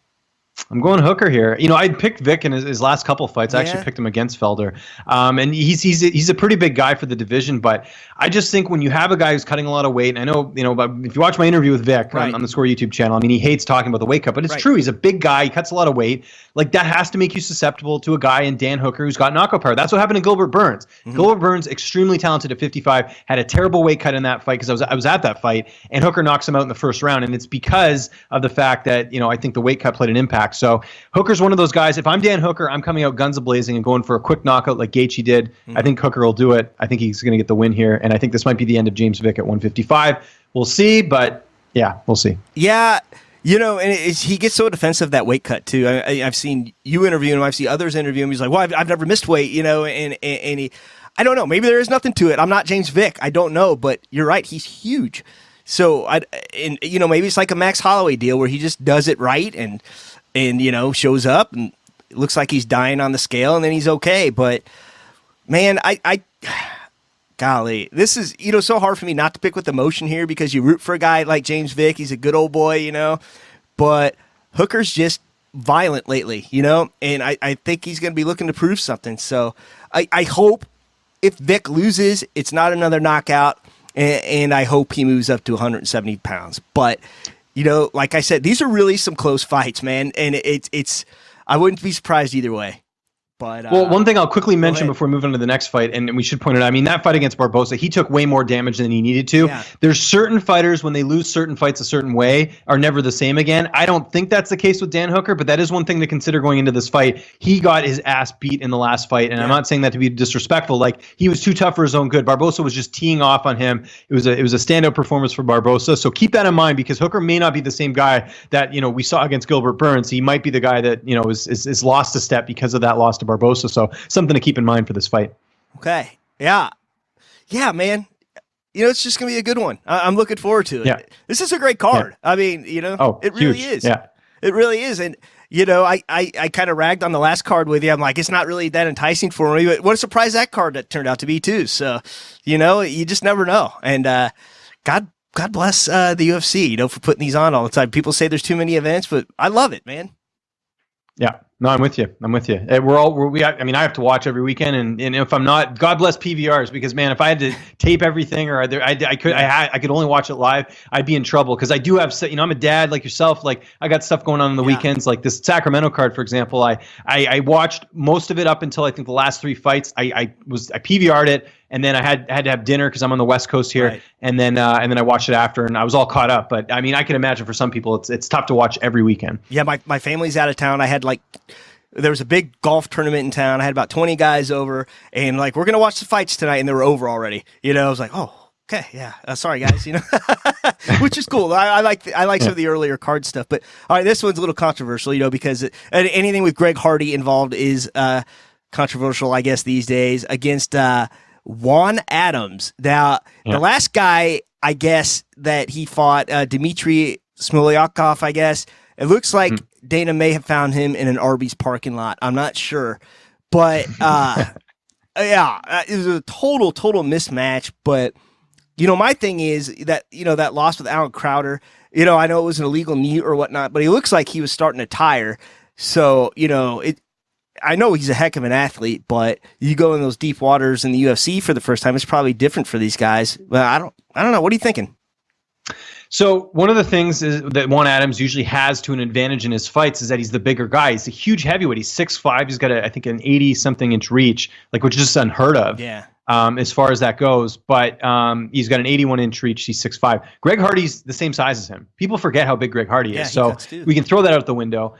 I'm going Hooker here. I'd picked Vick in his last couple of fights. I actually picked him against Felder. And he's a pretty big guy for the division, but I just think when you have a guy who's cutting a lot of weight, and I know, but if you watch my interview with Vick on the Score YouTube channel, I mean, he hates talking about the weight cut, but it's true. He's a big guy. He cuts a lot of weight. Like, that has to make you susceptible to a guy in Dan Hooker who's got knockout power. That's what happened to Gilbert Burns. Mm-hmm. Gilbert Burns, extremely talented at 55, had a terrible weight cut in that fight because I was at that fight, and Hooker knocks him out in the first round, and it's because of the fact that, I think the weight cut played an impact. So Hooker's one of those guys. If I'm Dan Hooker, I'm coming out guns a-blazing and going for a quick knockout like Gaethje did. Mm-hmm. I think Hooker will do it. I think he's going to get the win here, and I think this might be the end of James Vick at 155. We'll see, but yeah, we'll see. Yeah. And he gets so defensive that weight cut too. I've seen you interview him. I've seen others interview him. He's like, "Well, I've never missed weight," and he, I don't know. Maybe there is nothing to it. I'm not James Vick. I don't know, but you're right. He's huge. So maybe it's like a Max Holloway deal where he just does it right and shows up and it looks like he's dying on the scale and then he's okay. But man, golly, this is, so hard for me not to pick with emotion here because you root for a guy like James Vick. He's a good old boy, but Hooker's just violent lately, and I think he's going to be looking to prove something. So I hope if Vick loses, it's not another knockout, and I hope he moves up to 170 pounds. But, like I said, these are really some close fights, man, and it's I wouldn't be surprised either way. But, one thing I'll quickly mention before moving on to the next fight, and we should point it out, I mean, that fight against Barbosa, he took way more damage than he needed to. Yeah. There's certain fighters, when they lose certain fights a certain way, are never the same again. I don't think that's the case with Dan Hooker, but that is one thing to consider going into this fight. He got his ass beat in the last fight, and I'm not saying that to be disrespectful. Like, he was too tough for his own good. Barbosa was just teeing off on him. It was a standout performance for Barbosa, so keep that in mind because Hooker may not be the same guy that, we saw against Gilbert Burns. He might be the guy that, is lost a step because of that loss to Barbosa, so something to keep in mind for this fight. Okay. Yeah, man. It's just going to be a good one. I'm looking forward to it. Yeah. This is a great card. Yeah. I mean, it really is. Yeah. It really is. And, I kind of ragged on the last card with you. I'm like, it's not really that enticing for me. But what a surprise that card that turned out to be, too. So, you just never know. And God bless the UFC, for putting these on all the time. People say there's too many events, but I love it, man. Yeah. No, I'm with you. I have to watch every weekend, and if I'm not, God bless PVRs, because man, if I had to tape everything or I could only watch it live, I'd be in trouble because I do have, I'm a dad like yourself. Like I got stuff going on the weekends, like this Sacramento card, for example. I watched most of it up until I think the last 3 fights. I PVR'd it, and then I had to have dinner because I'm on the West Coast here, and then I watched it after, and I was all caught up. But I mean, I can imagine for some people it's tough to watch every weekend. Yeah, my family's out of town. I had there was a big golf tournament in town. I had about 20 guys over, and we're gonna watch the fights tonight, and they were over already. I was like, oh, okay, yeah. Sorry, guys. Which is cool. I like some of the earlier card stuff, but all right, this one's a little controversial, because anything with Greg Hardy involved is controversial, I guess, these days against Juan Adams. Now, the last guy, I guess, that he fought, Dmitry Smolyakov, I guess, it looks like Dana may have found him in an Arby's parking lot. I'm not sure. But, it was a total mismatch. But, my thing is that, that loss with Alan Crowder, I know it was an illegal knee or whatnot, but he looks like he was starting to tire. So, I know he's a heck of an athlete, but you go in those deep waters in the UFC for the first time, it's probably different for these guys. But I don't know. What are you thinking? So one of the things is that Juan Adams usually has to an advantage in his fights is that he's the bigger guy. He's a huge heavyweight. He's 6'5". He's got I think an 80-something inch reach, which is just unheard of. Yeah. As far as that goes, but he's got an 81-inch reach. He's 6'5". Greg Hardy's the same size as him. People forget how big Greg Hardy is, so we can throw that out the window.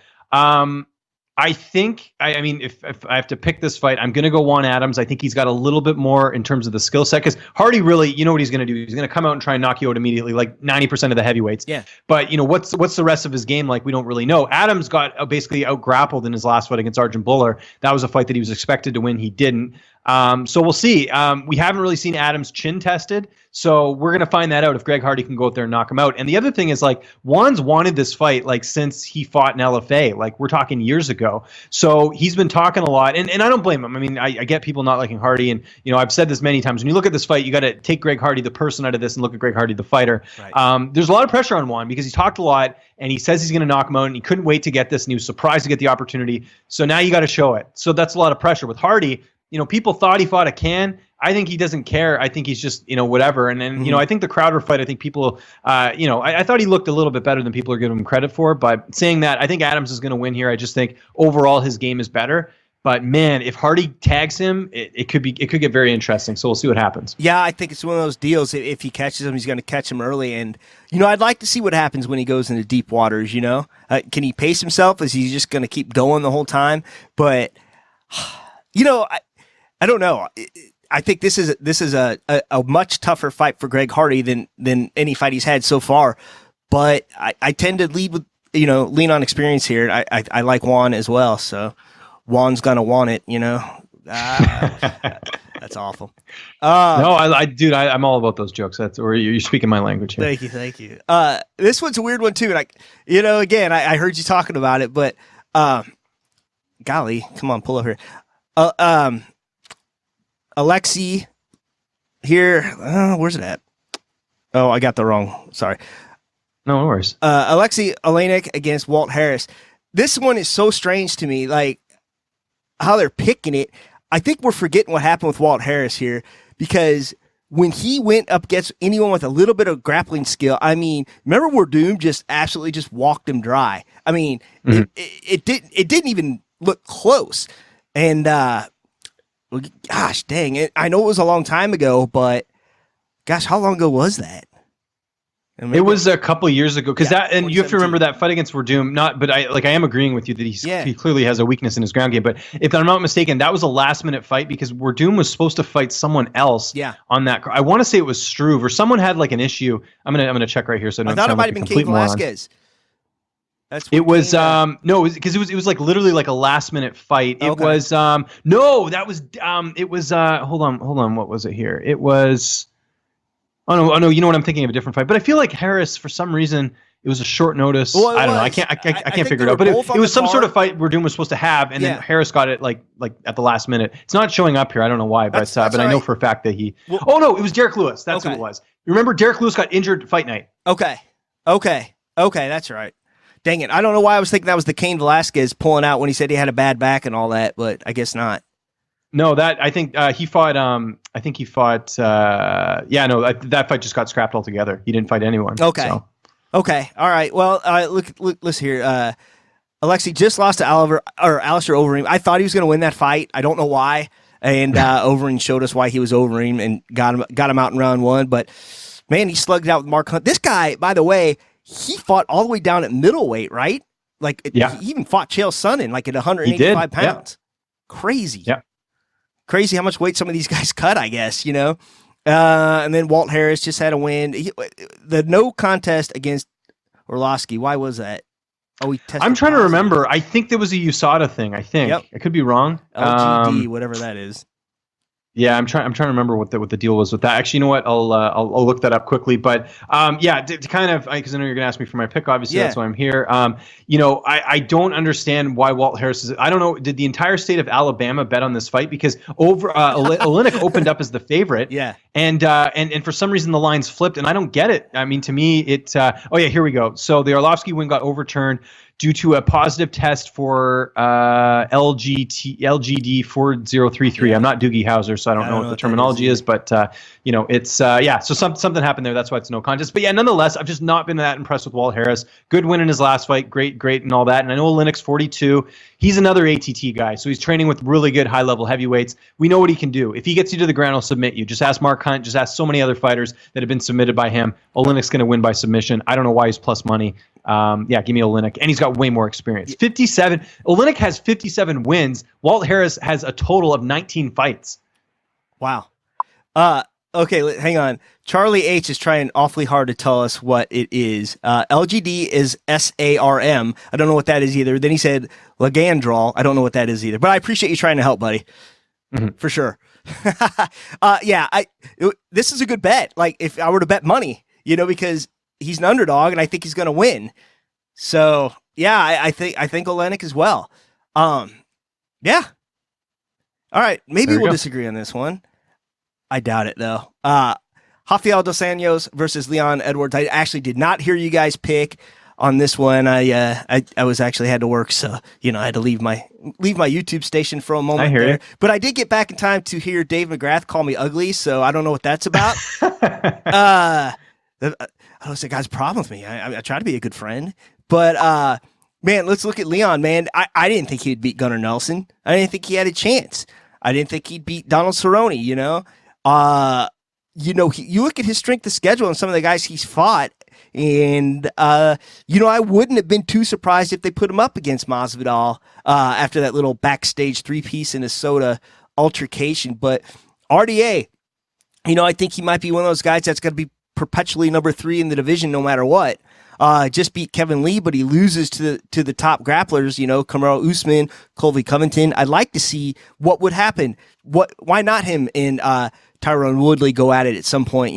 I think, I mean, if I have to pick this fight, I'm going to go Juan Adams. I think he's got a little bit more in terms of the skill set, because Hardy really, you know what he's going to do? He's going to come out and try and knock you out immediately, like 90% of the heavyweights. Yeah. But, what's the rest of his game like? We don't really know. Adams got basically out-grappled in his last fight against Arjun Buller. That was a fight that he was expected to win. He didn't. So we'll see. We haven't really seen Adams chin tested, so we're going to find that out if Greg Hardy can go out there and knock him out. And the other thing is, Juan's wanted this fight, since he fought in LFA, we're talking years ago. So he's been talking a lot, and I don't blame him. I mean, I get people not liking Hardy, and, I've said this many times. When you look at this fight, you got to take Greg Hardy, the person, out of this and look at Greg Hardy, the fighter. Right. There's a lot of pressure on Juan because he talked a lot, and he says he's going to knock him out, and he couldn't wait to get this, and he was surprised to get the opportunity. So now you got to show it. So that's a lot of pressure. With Hardy, people thought he fought a can. I think he doesn't care. I think he's just, whatever. And then, I think the Crowder fight, I think people, I thought he looked a little bit better than people are giving him credit for. But saying that, I think Adams is going to win here. I just think overall his game is better. But man, if Hardy tags him, it could get very interesting. So we'll see what happens. Yeah, I think it's one of those deals. If he catches him, he's going to catch him early. And, I'd like to see what happens when he goes into deep waters, Can he pace himself? Is he just going to keep going the whole time? But, I don't know. I think this is a much tougher fight for Greg Hardy than any fight he's had so far. But I tend to lean on experience here. I like Juan as well. So Juan's gonna want it. That's awful. No, dude, I'm all about those jokes. You're speaking my language here. Thank you. This one's a weird one too. Again, I heard you talking about it, but golly, come on, pull over here. Aleksei here. Where's it at? Oh, I got the wrong. Sorry. No worries. Aleksei Oleinik against Walt Harris. This one is so strange to me, how they're picking it. I think we're forgetting what happened with Walt Harris here, because when he went up against anyone with a little bit of grappling skill, I mean, remember Werdum just absolutely just walked him dry. I mean, it didn't even look close. And gosh dang it. I know it was a long time ago, but gosh, how long ago was that? It was a couple of years ago, because and you have to remember that fight against Werdum. But I am agreeing with you that he clearly has a weakness in his ground game. But if I'm not mistaken, that was a last minute fight because Werdum was supposed to fight someone else. On that. I want to say it was Struve or someone had an issue. I'm gonna check right here. So I thought it might have been Cain Velasquez. It was no, because it was literally a last minute fight. It was no, that was it was hold on, what was it here? It was oh no, you know what, I'm thinking of a different fight. But I feel like Harris, for some reason, it was a short notice. Well, I don't know. I can't figure it out. But it was some sort of fight Werdum was supposed to have, and then Harris got it like at the last minute. It's not showing up here. I don't know why, but I know for a fact that he. Well, oh no, it was Derek Lewis. That's who it was. Remember, Derek Lewis got injured fight night. Okay, that's right. Dang it. I don't know why I was thinking that was the Cain Velasquez pulling out when he said he had a bad back and all that, but I guess not. No, I think he fought. That fight just got scrapped altogether. He didn't fight anyone. Okay. So. Okay. All right. Well, look, listen here. Aleksei just lost to Alistair Overeem. I thought he was going to win that fight. I don't know why. And Overeem showed us why he was Overeem and got him out in round one. But man, he slugged it out with Mark Hunt. This guy, by the way, he fought all the way down at middleweight, right? He even fought Chael Sonnen at 185 pounds. Yeah. Crazy. Yeah. Crazy how much weight some of these guys cut, I guess, And then Walt Harris just had a win. The no contest against Arlovski. Why was that? Oh, he tested I'm trying positive. to remember. I think there was a USADA thing. I think. Yep. I could be wrong. LGD, whatever that is. Yeah, I'm trying to remember what the deal was with that. Actually, you know what? I'll look that up quickly. But to kind of, because I know you're gonna ask me for my pick. Obviously, that's why I'm here. I don't understand why Walt Harris is. I don't know. Did the entire state of Alabama bet on this fight? Because Oleinik opened up as the favorite. Yeah. And for some reason the lines flipped, and I don't get it. I mean, to me, here we go. So the Arlovski win got overturned. due to a positive test for LGD 4033. I'm not Doogie Howser, so I don't know what the terminology is, but it's so something happened there. That's why it's no contest. But yeah, nonetheless, I've just not been that impressed with Walt Harris. Good win in his last fight, great and all that. And I know Oleinik's 42. He's another ATT guy, so he's training with really good high-level heavyweights. We know what he can do. If he gets you to the ground, he'll submit you. Just ask Mark Hunt. Just ask so many other fighters that have been submitted by him. Oleinik's going to win by submission. I don't know why he's plus money. Give me Oleinik. And he's got way more experience. 57. Oleinik has 57 wins. Walt Harris has a total of 19 fights. Wow. Okay, hang on. Charlie H is trying awfully hard to tell us what it is. LGD is SARM. I don't know what that is either. Then he said Lagandrol. I don't know what that is either. But I appreciate you trying to help, buddy. Mm-hmm. For sure. This is a good bet. Like, if I were to bet money, because he's an underdog and I think he's going to win. So, yeah, I think Oleinik as well. Yeah. All right, maybe we'll disagree on this one. I doubt it, though. Rafael dos Anjos versus Leon Edwards. I actually did not hear you guys pick on this one. I was actually had to work, so I had to leave my YouTube station for a moment there. You. But I did get back in time to hear Dave McGrath call me ugly, so I don't know what that's about. I was the guy's problem with me. I try to be a good friend, but man, let's look at Leon. Man, I didn't think he'd beat Gunnar Nelson. I didn't think he had a chance. I didn't think he'd beat Donald Cerrone. You look at his strength of schedule and some of the guys he's fought, and I wouldn't have been too surprised if they put him up against Masvidal after that little backstage 3-piece in a soda altercation. But RDA, I think he might be one of those guys that's going to be perpetually number 3 in the division no matter what. Just beat Kevin Lee, but he loses to the top grapplers, Kamaru Usman, Colby Covington. I'd like to see what would happen. Why not him and Tyrone Woodley go at it at some point,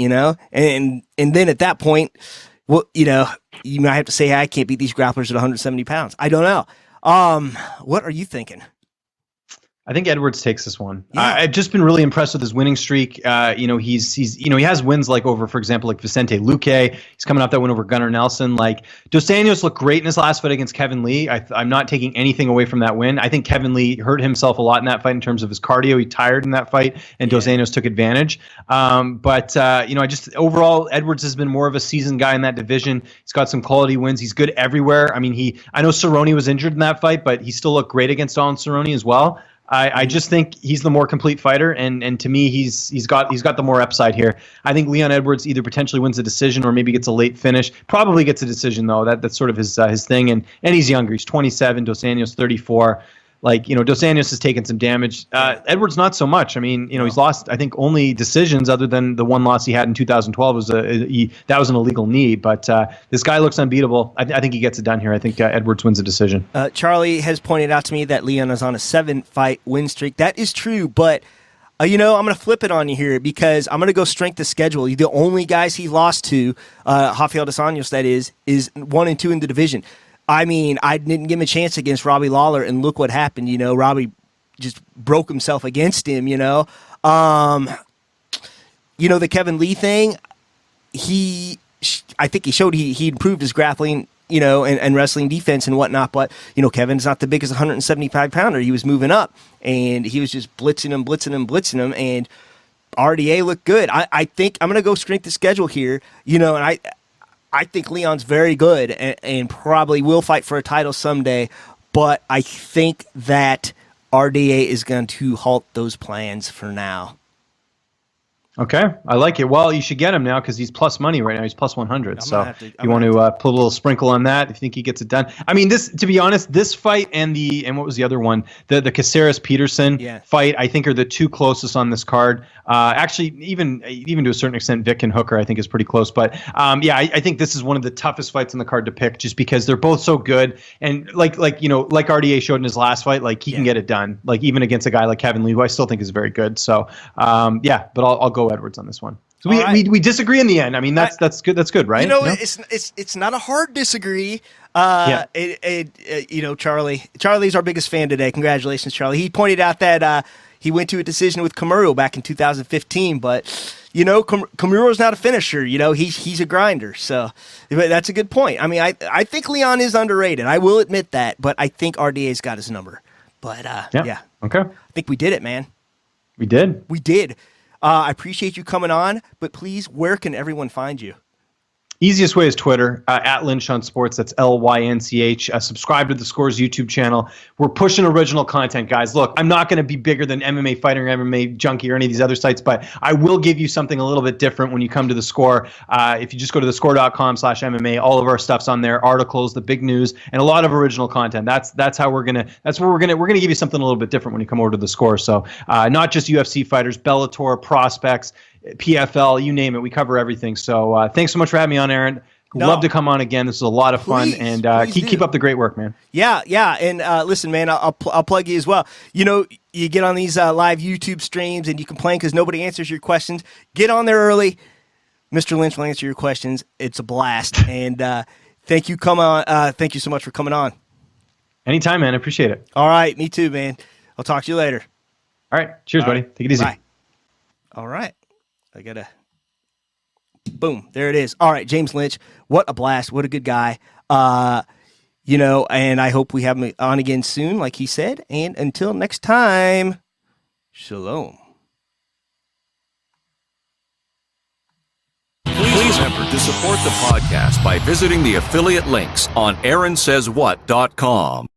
And then at that point, well, you might have to say, hey, I can't beat these grapplers at 170 pounds. I don't know. What are you thinking? I think Edwards takes this one. Yeah. I've just been really impressed with his winning streak. He has wins like over, for example, like Vicente Luque. He's coming off that win over Gunnar Nelson. Like, Dos Anjos looked great in his last fight against Kevin Lee. I'm not taking anything away from that win. I think Kevin Lee hurt himself a lot in that fight in terms of his cardio. He tired in that fight, and Dos Anjos took advantage. Overall, Edwards has been more of a seasoned guy in that division. He's got some quality wins. He's good everywhere. I know Cerrone was injured in that fight, but he still looked great against Donald Cerrone as well. I just think he's the more complete fighter, and to me, he's got the more upside here. I think Leon Edwards either potentially wins a decision or maybe gets a late finish. Probably gets a decision though. That's sort of his thing, and he's younger. He's 27. Dos Anjos 34. Dos Anjos has taken some damage. Edwards not so much. He's lost, I think, only decisions other than the one loss he had in 2012 that was an illegal knee. But this guy looks unbeatable. I think he gets it done here. I think Edwards wins a decision. Charlie has pointed out to me that Leon is on a 7-fight win streak. That is true, but I'm going to flip it on you here because I'm going to go strength of schedule. The only guys he lost to, Rafael dos Anjos, that is 1 and 2 in the division. I didn't give him a chance against Robbie Lawler, and look what happened. Robbie just broke himself against him, The Kevin Lee thing, I think he showed he improved his grappling, and wrestling defense and whatnot. But, Kevin's not the biggest 175-pounder. He was moving up, and he was just blitzing him, and RDA looked good. I think I'm going to go strength of schedule here, and I think Leon's very good and probably will fight for a title someday, but I think that RDA is going to halt those plans for now. Okay, I like it. Well, you should get him now because he's plus money right now. He's plus 100. So you want to put a little sprinkle on that if you think he gets it done. To be honest, this fight and what was the other one? The Caceres Peterson fight, I think, are the two closest on this card. Actually, even to a certain extent, Vick and Hooker, I think, is pretty close. But I think this is one of the toughest fights on the card to pick, just because they're both so good. And like RDA showed in his last fight, he can get it done. Even against a guy like Kevin Lee, who I still think is very good. So but I'll go Edwards on this one. So we disagree in the end. That's good. That's good, right? It's not a hard disagree. Charlie's our biggest fan today. Congratulations, Charlie. He pointed out that he went to a decision with Kamaru back in 2015, but Kimuro's not a finisher. He's a grinder. So that's a good point. I mean, I think Leon is underrated. I will admit that, but I think RDA's got his number. But yeah. Okay. I think we did it, man. We did. We did. I appreciate you coming on, but please, where can everyone find you? Easiest way is Twitter, at Lynch on Sports. That's LYNCH. Subscribe to the Scores YouTube channel. We're pushing original content, guys. Look, I'm not going to be bigger than MMA Fighter, MMA Junkie, or any of these other sites, but I will give you something a little bit different when you come to the Score. If you just go to thescore.com/MMA, all of our stuff's on there, articles, the big news, and a lot of original content. That's how we're gonna give you something a little bit different when you come over to the Score. So not just UFC fighters, Bellator, prospects, PFL, you name it. We cover everything. So thanks so much for having me on, Aaron. Love to come on again. This is a lot of fun, and keep up the great work, man. Yeah. And listen, man, I'll plug you as well. You get on these live YouTube streams and you complain because nobody answers your questions. Get on there early. Mr. Lynch will answer your questions. It's a blast. And thank you. Thank you so much for coming on. Anytime, man. I appreciate it. All right. Me too, man. I'll talk to you later. All right. Cheers, buddy. Take it easy. Bye. All right. I gotta. Boom. There it is. All right. James Lynch. What a blast. What a good guy. And I hope we have him on again soon, like he said. And until next time, shalom. Please remember to support the podcast by visiting the affiliate links on AaronSaysWhat.com.